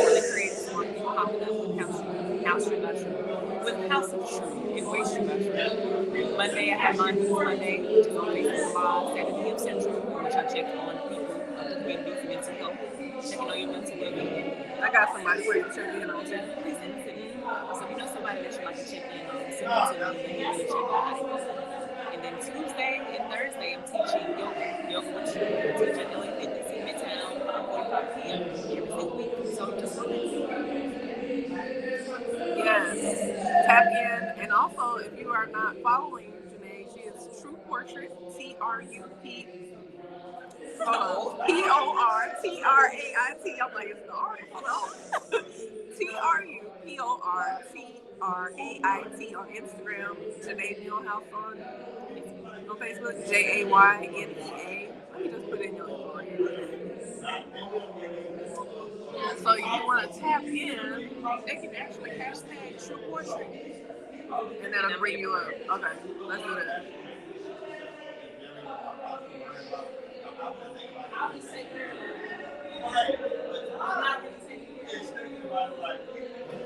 the Creators Market, popping up with House True Not True, with House of True and Waste True Not True. Monday I have Mindfulness Monday, which is on Facebook Live, 7 p.m. Central, which I check on people of the community's mental health, checking on your mental well-being. I got somebody ready to check in on you. Please send it to me. So if you know somebody that you'd like to check in on, send it to me. Let me really check out how they go. And then Tuesday and Thursday, I'm teaching yoga with True. I teach at LA Fitness in Midtown, 4:45 p.m. every single week. So just remember. Yes. Tap in. And also, if you are not following Janae, she is True Portrait, TRUP. PORTRAIT. I'm like, it's the artist. No. TRUPORTRAIT on Instagram. Janae Millhouse on Facebook. JAYNEA. Let me just put in your story. So you want to tap in, They can actually hashtag True Portrait. and that'll bring you up. Okay, let's do that.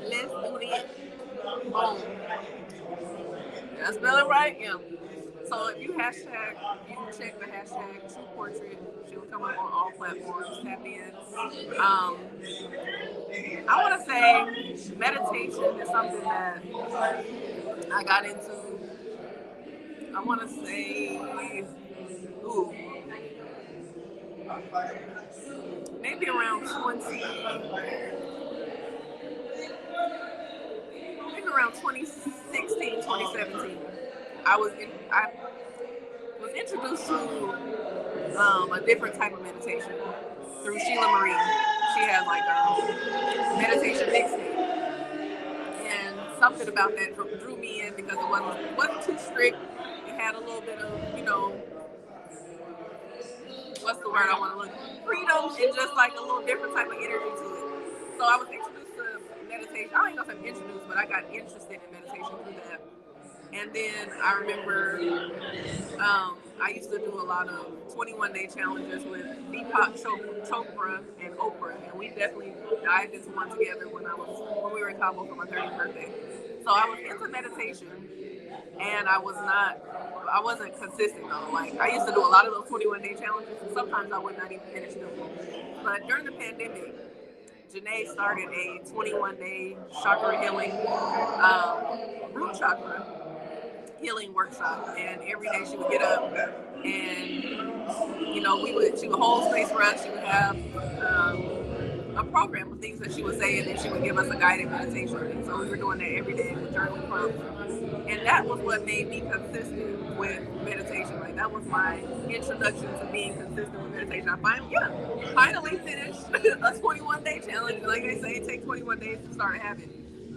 Let's do it. Boom. Did I spell it right? Yeah. So if you check the hashtag True Portrait, she will come up on all platforms. Tap in. I want to say meditation is something that I got into. I want to say, ooh, maybe around 2016, 2017. I was introduced to a different type of meditation through Sheila Marie. She has like a meditation mixtape, and something about that drew me in because it wasn't too strict. It had a little bit of what's the word I want to look freedom and just like a little different type of energy to it. So I was introduced to meditation. I don't even know if I'm introduced, but I got interested in meditation through that. And then I remember I used to do a lot of 21-day challenges with Deepak Chopra and Oprah, and we definitely dived into one together when we were in Cabo for my 30th birthday. So I was into meditation, and I wasn't consistent though. Like I used to do a lot of those 21-day challenges, and sometimes I would not even finish them. But during the pandemic, Janae started a 21-day chakra healing, root chakra healing workshop, and every day she would get up and she would hold space for us. She would have a program of things that she would say, and then she would give us a guided meditation. And so we were doing that every day with journaling prompts, and that was what made me consistent with meditation. Like that was my introduction to being consistent with meditation. I finally finished a 21-day challenge. Like they say, it takes 21 days to start a habit.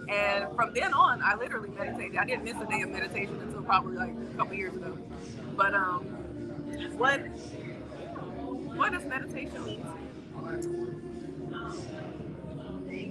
And from then on, I literally meditated. I didn't miss a day of meditation until probably like a couple years ago. But what does meditation mean?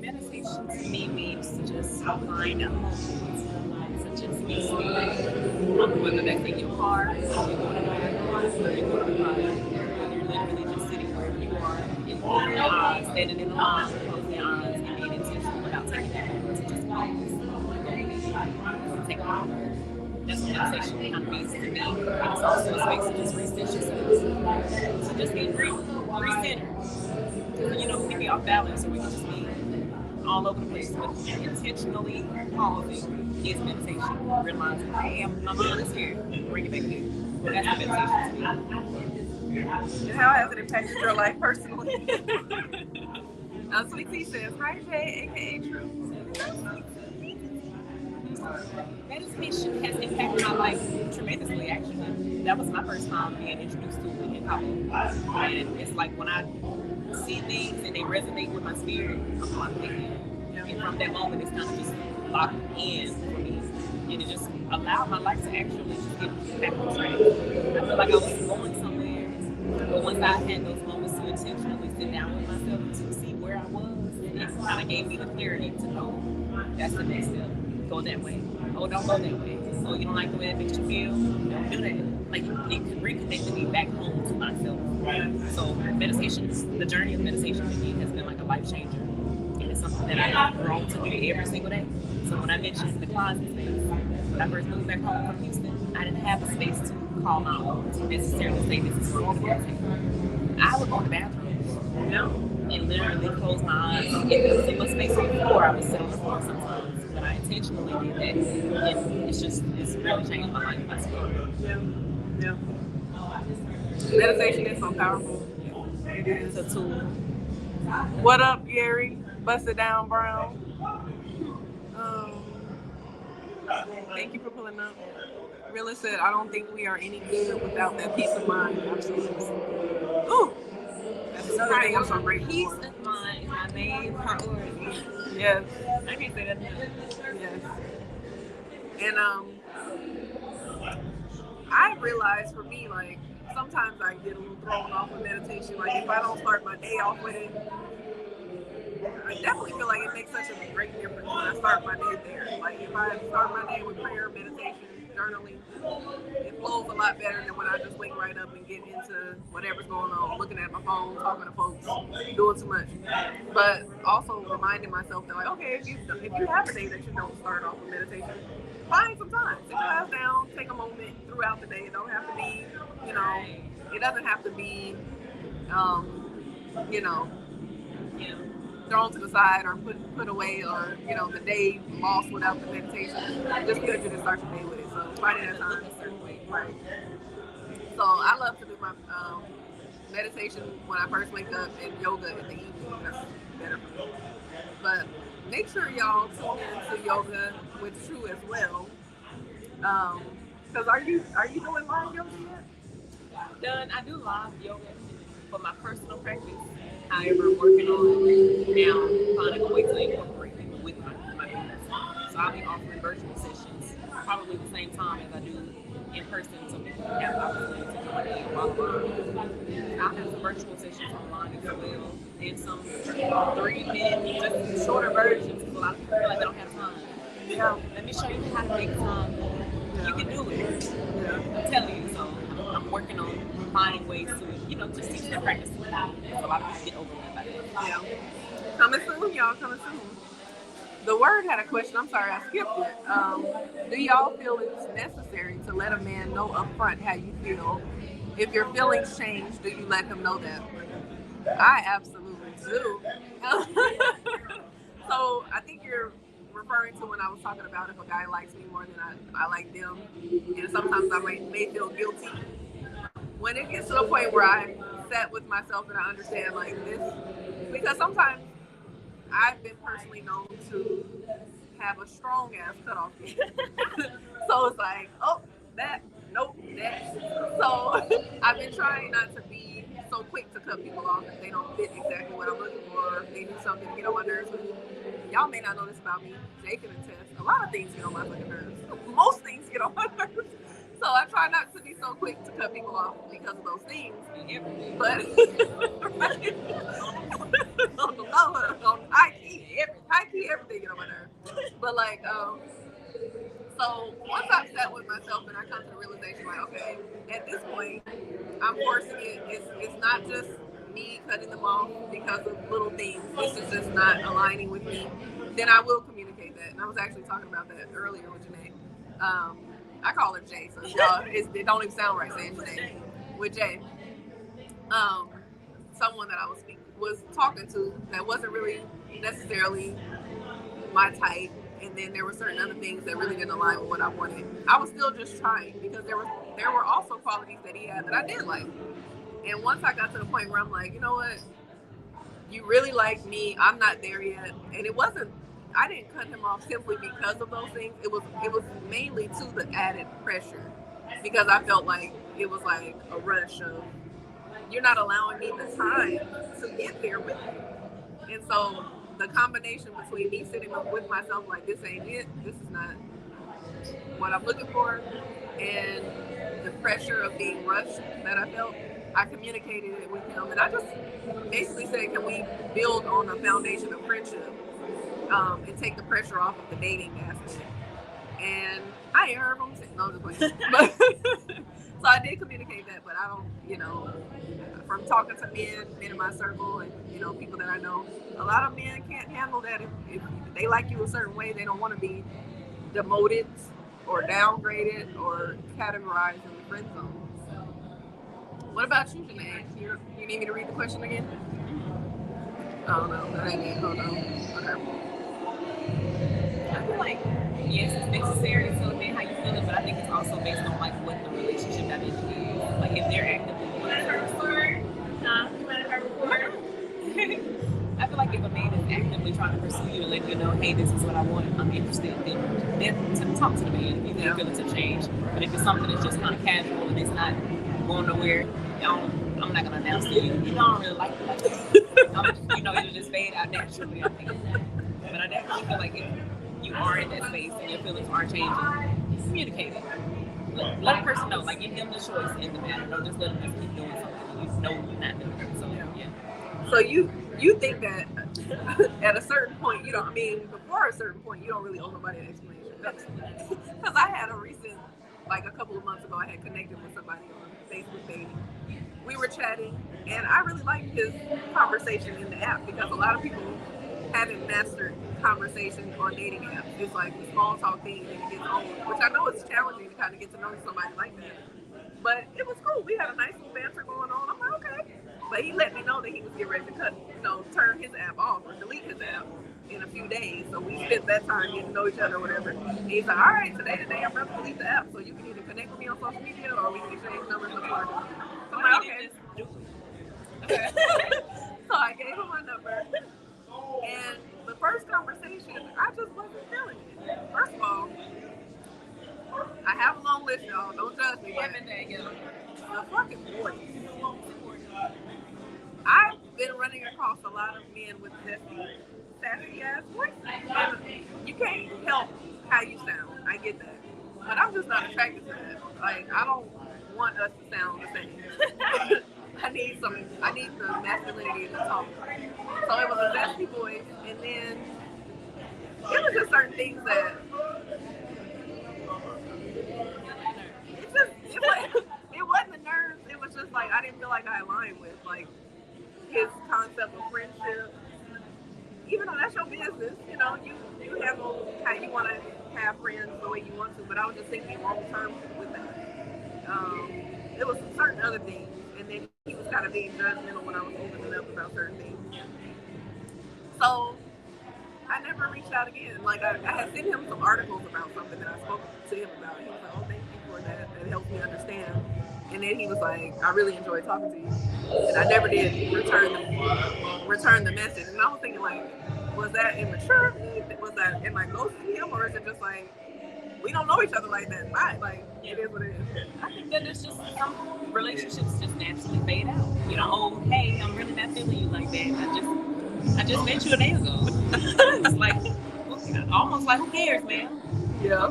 Meditation to me means to just find a moment to just be still. Whether that's in your car, or you're going to your garage, or you're going to the project, or you're literally just sitting wherever you are and open your eyes standing in the line, closing their eyes, and being intentional about taking that moment to just pause, go and take a moment. That's what meditation kind of means to me. And it's also a space to just reset yourself, to just get recenter. Because, you know, we can be off balance or we can just be all over the place. But intentionally pausing is meditation. Realizing, hey, my mind is here. Bring it back here. That's the meditation to me. And how has it impacted your life personally? Sweet Tea says, "Hi Jay, aka True." Meditation has impacted my life tremendously, actually. That was my first time being introduced to it in college. And it's like when I see things and they resonate with my spirit, I'm locked in. And from that moment, it's kind of just locked in for me. And it just allowed my life to actually just get back on track. I feel like I was going somewhere. But once I had those moments to intentionally sit down with myself to see where I was, it kind of gave me the clarity to know that's the next step. Go that way. Oh, don't go that way. Oh, you don't like the way it makes you feel? Don't do that. Like it reconnected me back home to myself. So meditation, the journey of meditation for me has been like a life changer. And it's something that I've grown to do every single day. So when I mentioned the closet space, when I first moved back home from Houston, I didn't have a space to call my own to necessarily say this is where I'm going to meditate. I would go to the bathroom, you know, and literally close my eyes. If there was too much space on the floor, I would sit on the floor sometimes. But I intentionally did that. And it's really changed my life. My spirit. Yeah. Yeah. Meditation is so powerful. It is. It's a tool. What up, Gary? Bust it down, Brown. Um, Thank you for pulling up. Rilla said, I don't think we are any good without that peace of mind. Absolutely. Ooh, that's another thing I'm so grateful Peace for. of mind is my main priority. Yes. I can't say that enough. Yes. And I realize for me, like, sometimes I get a little thrown off with meditation. Like, if I don't start my day off with it, I definitely feel like it makes such a great difference when I start my day there. Like, if I start my day with prayer, meditation, journaling, it flows a lot better than when I just wake right up and get into whatever's going on, looking at my phone, talking to folks, doing too much. But also reminding myself that, like, okay, if you have a day that you don't start off with meditation, find some time. Sit your ass down, take a moment throughout the day. It don't have to be, you know, it doesn't have to be, you know, Yeah. thrown to the side or put away, or the day lost without the meditation. Just because you didn't start your day with it. So finding that time. Right. So I love to do my meditation when I first wake up and yoga in the evening. That's better for me. But make sure y'all tune in to yoga with True as well. Because are you doing live yoga yet? Done. I do live yoga for my personal practice. However, I'm working on now finding a way to incorporate it with my business. So I'll be offering virtual sessions probably the same time as I do in person, so people can have the opportunity to join in while I'm I'll have some virtual sessions online as well, and some 3-minute, just shorter versions because a lot of people feel like they don't have time. Yeah. Let me show you how to make time. You can do it. I'm telling you. So I'm working on finding ways to, just teach their practice. Because a lot of people get overwhelmed by that. Yeah. Coming soon, y'all. Coming soon. The Word had a question. I'm sorry, I skipped it. Do y'all feel it's necessary to let a man know up front how you feel? If your feelings change, do you let him know that? I absolutely do. So I think you're referring to when I was talking about if a guy likes me more than I like them, and sometimes I may feel guilty. When it gets to the point where I sat with myself and I understand like this, because sometimes I've been personally known to have a strong ass cutoff game. So it's like, oh, that, nope, that. So I've been trying not to be so quick to cut people off if they don't fit exactly what I'm looking for, or if they do something to get on my nerves. Y'all may not know this about me. Jay can attest. A lot of things get on my fucking nerves. Most things get on my nerves. So I try not to be so quick to cut people off because of those things. But on the low, on high key, everything get on my nerves. But like, so once I've sat with myself and I come to the realization, like, okay, at this point, I'm forcing it. It's not just me cutting them off because of little things, this is just not aligning with me, then I will communicate that. And I was actually talking about that earlier with Janae. Um, I call her Jay, so y'all, it don't even sound right saying Janae. With Jay, um, someone that I was talking to that wasn't really necessarily my type, and then there were certain other things that really didn't align with what I wanted. I was still just trying because there were also qualities that he had that I did like. And once I got to the point where I'm like, you know what, you really like me. I'm not there yet, and it wasn't. I didn't cut him off simply because of those things. It was mainly to the added pressure because I felt like it was like a rush of you're not allowing me the time to get there with you. And so the combination between me sitting up with myself like this ain't it, this is not what I'm looking for, and the pressure of being rushed that I felt, I communicated it with him, and I just basically said, can we build on a foundation of friendship, and take the pressure off of the dating aspect? And I ain't heard from him since. No, I'm just playing. But so I did communicate that, but I don't, from talking to men in my circle, and people that I know, a lot of men can't handle that. If they like you a certain way, they don't want to be demoted or downgraded or categorized in the friend zone. What about you, Janae? You need me to read the question again? Oh no, that ain't it. Hold on. Okay. I feel like yes, it's necessary to admit how you feel it, but I think it's also based on like what the relationship dynamic is. Like if they're actively I feel like if a man is actively trying to pursue you and let you know, hey, this is what I want, I'm interested, then to talk to the man if you think feelings have changed. But if it's something that's just kind of casual and it's not going nowhere, I'm not gonna announce to you. You don't really like it like that. It'll just fade out naturally. I think. But I definitely feel like if you are in that space and your feelings are changing, communicate it. Let a person know. Like give them the choice in the matter. Don't just let them just keep doing something you know you're not doing it. So yeah. So you think that at a certain point, before a certain point, you don't really owe nobody an explanation. Because I had like a couple of months ago, I had connected with somebody on Facebook dating. We were chatting, and I really liked his conversation in the app because a lot of people haven't mastered conversation on dating apps. It's like the small talk thing, and it gets old, which I know it's challenging to kind of get to know somebody like that. But it was cool. We had a nice little banter going on. I'm like, okay. But he let me know that he was getting ready to turn his app off or delete his app in a few days. So we spent that time getting to know each other or whatever. And he's like, all right, today I'm about to delete the app. So you can either connect with me on social media or we can exchange numbers or whatever. So I'm like, okay. Okay. So I gave him my number. And the first conversation, I just wasn't feeling it. First of all, I have a long list, y'all. Don't judge me. The fucking voice. I've been running across a lot of men with sassy ass voices. And you can't help how you sound. I get that. But I'm just not attracted to that. Like, I don't want us to sound the same. I need the masculinity in the tone. So it was a zesty voice, and then it was just certain things that it wasn't the nerves. It was just like I didn't feel like I aligned with like his concept of friendship. Even though that's your business, you handle how you want to have friends the way you want to. But I was just thinking long term with that. It was some certain other things, and then he was kind of being judgmental when I was opening up about certain things. So I never reached out again. Like I had sent him some articles about something that I spoke to him about. He was like, "Oh, thank you for that. That helped me understand." And then he was like, "I really enjoyed talking to you," and I never did return the message. And I was thinking, like, was that immature of me? Was that am I ghosting him, or is it just like we don't know each other like that? Bye. Like it is what it is. I think that there's just some relationships just naturally fade out. Oh, hey, I'm really not feeling you like that. I just met you a day ago. It's like almost like who cares, man? Yeah.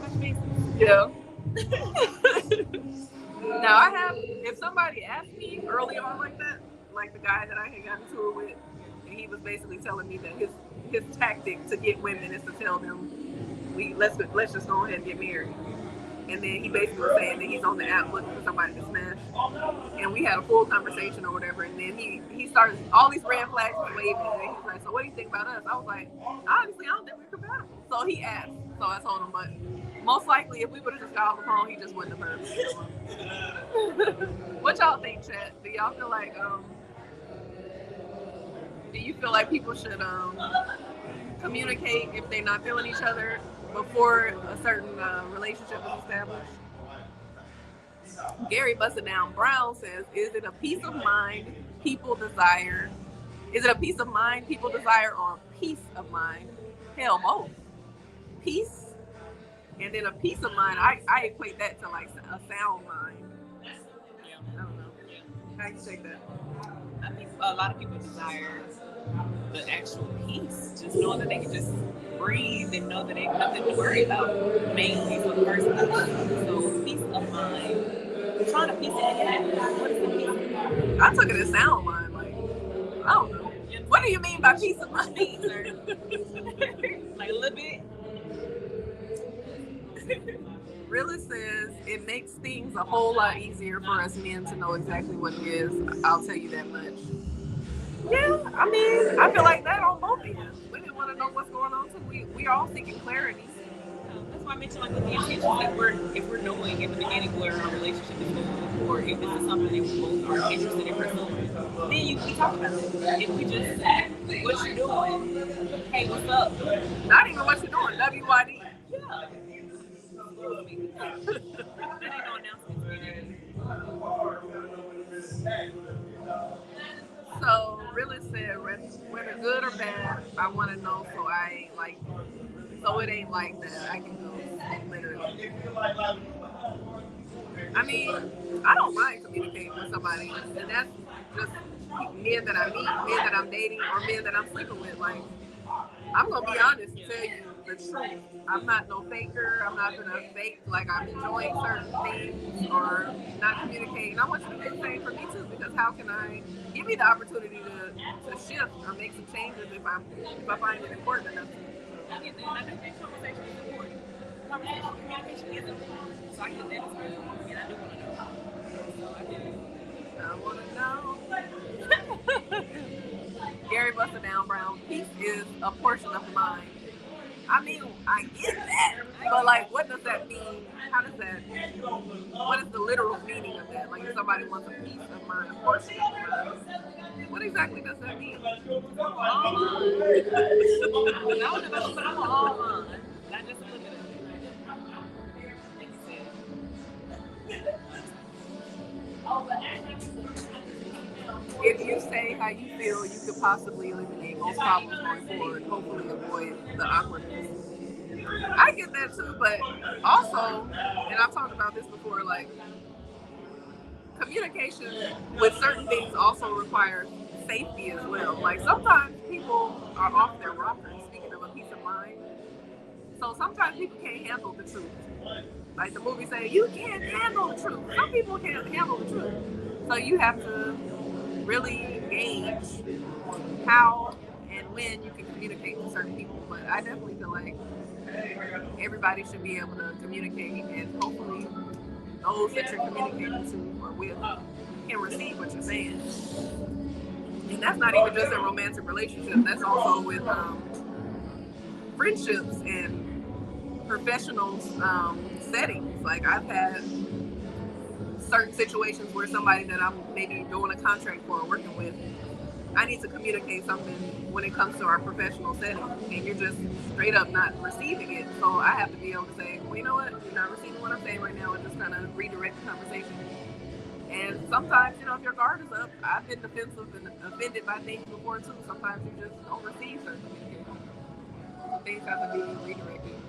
Yeah. Now I have, if somebody asked me early on like that, like the guy that I had gotten into it with, and he was basically telling me that his tactic to get women is to tell them let's just go ahead and get married. and then he basically was saying that he's on the app looking for somebody to smash. And we had a full conversation or whatever. And then he started all these red flags were waving, and then he's like, "So what do you think about us?" I was like, "Honestly, I don't think we're compatible." So he asked. So I told him, but most likely, if we would have just got off the phone, he just wouldn't have heard me. What y'all think, chat? Do y'all feel like do you feel like people should communicate if they're not feeling each other before a certain relationship is established? Gary Busted Down Brown says, "Is it a peace of mind people desire? Is it a peace of mind people desire, or peace of mind? Hell, both. Peace and then a peace of mind. I equate that to like a sound mind. Yeah. I don't know. Yeah. How you take that? I think a lot of people desire the actual peace, just knowing that they can just breathe and know that they have nothing to worry about, mainly for the first place. So peace of mind. I'm trying to piece it together. What is the peace of mind? I took it as sound mind. Like, I don't know. What do you mean by peace of mind? Like a little bit. Realist says it makes things a whole lot easier for us men to know exactly what it is. I'll tell you that much. Yeah, I mean, I feel like that on both ends. Women want to know what's going on too. We all seeking clarity. That's why I mentioned like with the intentions that if we're knowing in the beginning where our relationship is going, or if this is something that we both are interested in pursuing, then we talk about it. If we just say, "What you doing? Hey, what's up?" Not even what you're doing. WYD. Yeah. That ain't no announcement. So, Realist said, whether good or bad, I want to know so I ain't like, so it ain't like that. I can go literally. I mean, I don't mind communicating with somebody, and that's just men that I meet, men that I'm dating, or men that I'm sleeping with. Like, I'm gonna be honest and tell you the truth. I'm not no faker. I'm not gonna fake like I'm enjoying certain things or not communicating. I want you to do the same for me too, because how can I give me the opportunity to shift or make some changes if I find it important enough to. I get that. I think conversation is important. Conversation, communication is important. So I get that as well. And I do want to know. So I get it. I want to know. Gary Busted Down Brown, peace is a portion of the mind. I mean, I get that, but like, what does that mean? How does that? What is the literal meaning of that? Like, if somebody wants a piece of mind, a portion of mind, what exactly does that mean? All mine. I don't know about you, but I'm all mine. I just look at it. If you say how you feel, you could possibly eliminate most problems going forward. Hopefully, avoid the awkwardness. I get that too, but also, and I've talked about this before, like communication with certain things also requires safety as well. Like sometimes people are off their rockers. Speaking of a peace of mind, so sometimes people can't handle the truth. Like the movie say, you can't handle the truth. Some people can't handle the truth. So you have to really gauge how and when you can communicate with certain people. But I definitely feel like everybody should be able to communicate, and hopefully those that you're communicating to or with can receive what you're saying. And that's not even just in romantic relationships. That's also with friendships and professional settings. Like I've had certain situations where somebody that I'm maybe doing a contract for or working with, I need to communicate something when it comes to our professional setting, and you're just straight up not receiving it. So I have to be able to say, well, you know what, you're not receiving what I'm saying right now, and just kind of redirect the conversation. And sometimes, you know, if your guard is up, I've been defensive and offended by things before too. Sometimes you just don't receive certain communication. So things have to be redirected.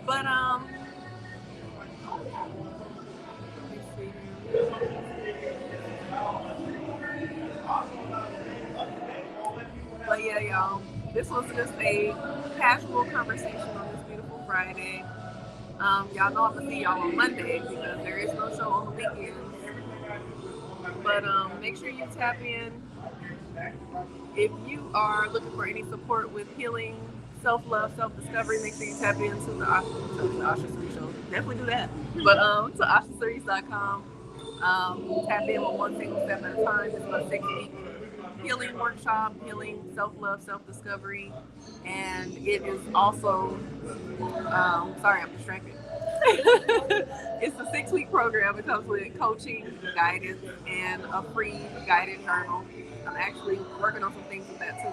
But But yeah, y'all, this was just a casual conversation on this beautiful Friday. Y'all know I'm gonna see y'all on Monday because there is no show on the weekends. But make sure you tap in if you are looking for any support with healing self-love, self-discovery. Make sure you tap into the Asha Suri Show. Definitely do that. But to ashasuris.com. Tap in with one single step at a time. This is a 6-week healing workshop, healing, self-love, self-discovery. And it is also, sorry, I'm distracted. It's a 6-week program. It comes with coaching, guidance, and a free guided journal. I'm actually working on some things with that too.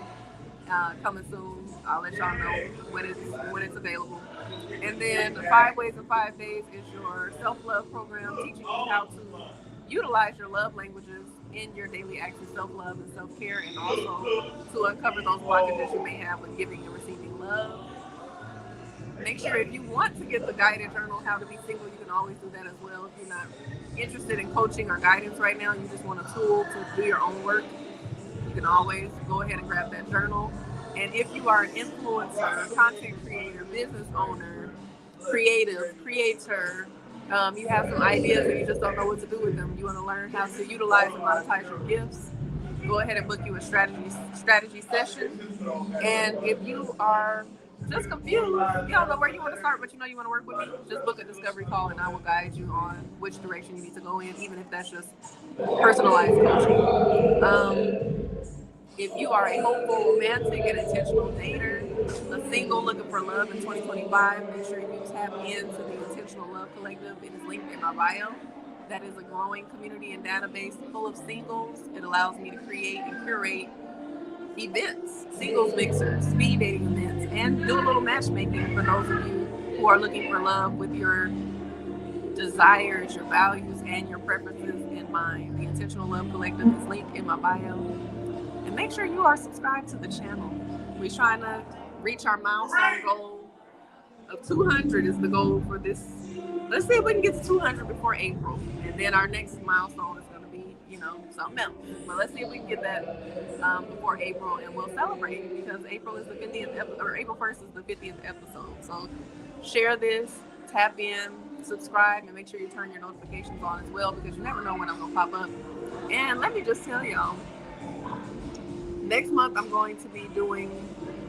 Coming soon. I'll let y'all know when it's available. And then 5 Ways in 5 Days is your self-love program, teaching you how to utilize your love languages in your daily acts of self-love and self-care, and also to uncover those blockages you may have when giving and receiving love. Make sure if you want to get the guided journal, How to Be Single, you can always do that as well. If you're not interested in coaching or guidance right now, you just want a tool to do your own work, you can always go ahead and grab that journal. And if you are an influencer, content creator, business owner, creator, you have some ideas and you just don't know what to do with them, you want to learn how to utilize and monetize your gifts, go ahead and book you a strategy session. And if you are just confused, you don't know where you want to start, but you know you want to work with me, just book a discovery call and I will guide you on which direction you need to go in, even if that's just personalized coaching. If you are a hopeful, romantic, and intentional dater, a single looking for love in 2025, make sure you tap into the Intentional Love Collective. It is linked in my bio. That is a growing community and database full of singles. It allows me to create and curate events, singles mixers, speed dating events, and do a little matchmaking for those of you who are looking for love with your desires, your values, and your preferences in mind. The Intentional Love Collective is linked in my bio. And make sure you are subscribed to the channel. We're trying to reach our milestone goal of 200 is the goal for this. Let's see if we can get to 200 before April. And then our next milestone is going to be, something else. But let's see if we can get that before April, and we'll celebrate because April is the 50th, or April 1st is the 50th episode. So share this, tap in, subscribe, and make sure you turn your notifications on as well because you never know when I'm going to pop up. And let me just tell y'all, next month, I'm going to be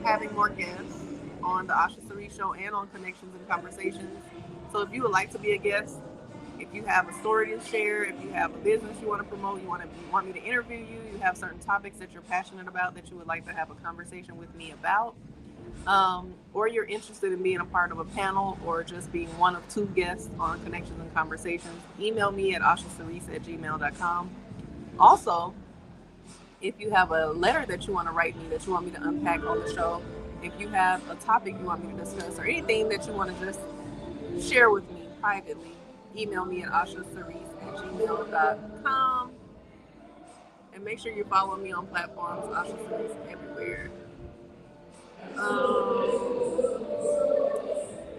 having more guests on the Asha Suri Show and on Connections and Conversations. So if you would like to be a guest, if you have a story to share, if you have a business you want to promote, you want me to interview you, you have certain topics that you're passionate about that you would like to have a conversation with me about, or you're interested in being a part of a panel or just being one of 2 guests on Connections and Conversations, email me at ashasaris@gmail.com. Also, if you have a letter that you want to write me, that you want me to unpack on the show, if you have a topic you want me to discuss, or anything that you want to just share with me privately, email me at ashasaris@gmail.com. And make sure you follow me on platforms, Asha Saris everywhere.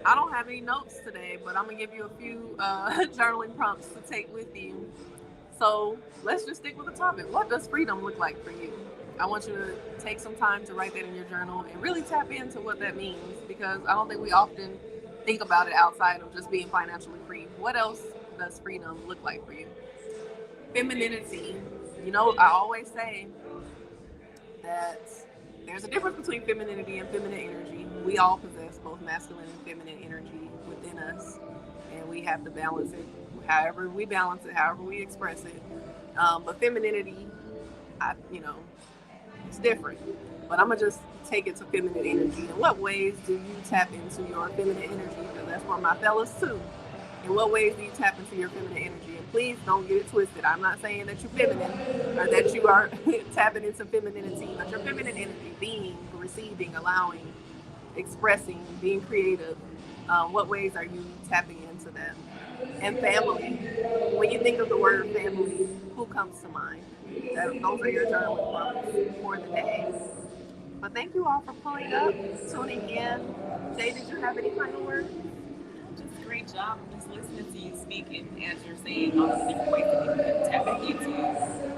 I don't have any notes today, but I'm going to give you a few journaling prompts to take with you. So let's just stick with the topic. What does freedom look like for you? I want you to take some time to write that in your journal and really tap into what that means, because I don't think we often think about it outside of just being financially free. What else does freedom look like for you? Femininity. I always say that there's a difference between femininity and feminine energy. We all possess both masculine and feminine energy within us, and we have to balance it however we balance it, however we express it. But femininity, it's different. But I'm going to just take it to feminine energy. In what ways do you tap into your feminine energy? Because that's for my fellas too. In what ways do you tap into your feminine energy? And please don't get it twisted. I'm not saying that you're feminine or that you are tapping into femininity, but your feminine energy, being, receiving, allowing, expressing, being creative. What ways are you tapping into that? And family. When you think of the word family, who comes to mind? Those are your journaling prompts for the day. But thank you all for pulling up, tuning in. Jay, did you have any final words? Just a great job of just listening to you speak, and as you're saying all of the different ways that people can tap into,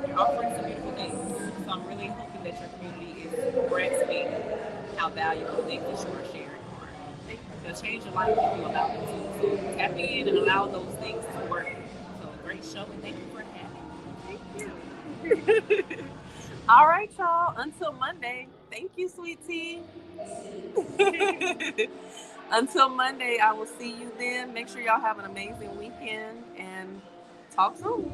you're offering some beautiful things. So I'm really hoping that your community is grasping how valuable things that you are sharing are. They'll change your life if you allow them to. So tap in and allow those things to work. So great show, and thank you for having me. Thank you. All right, y'all. Until Monday. Thank you, sweet tea. Until Monday, I will see you then. Make sure y'all have an amazing weekend and talk soon.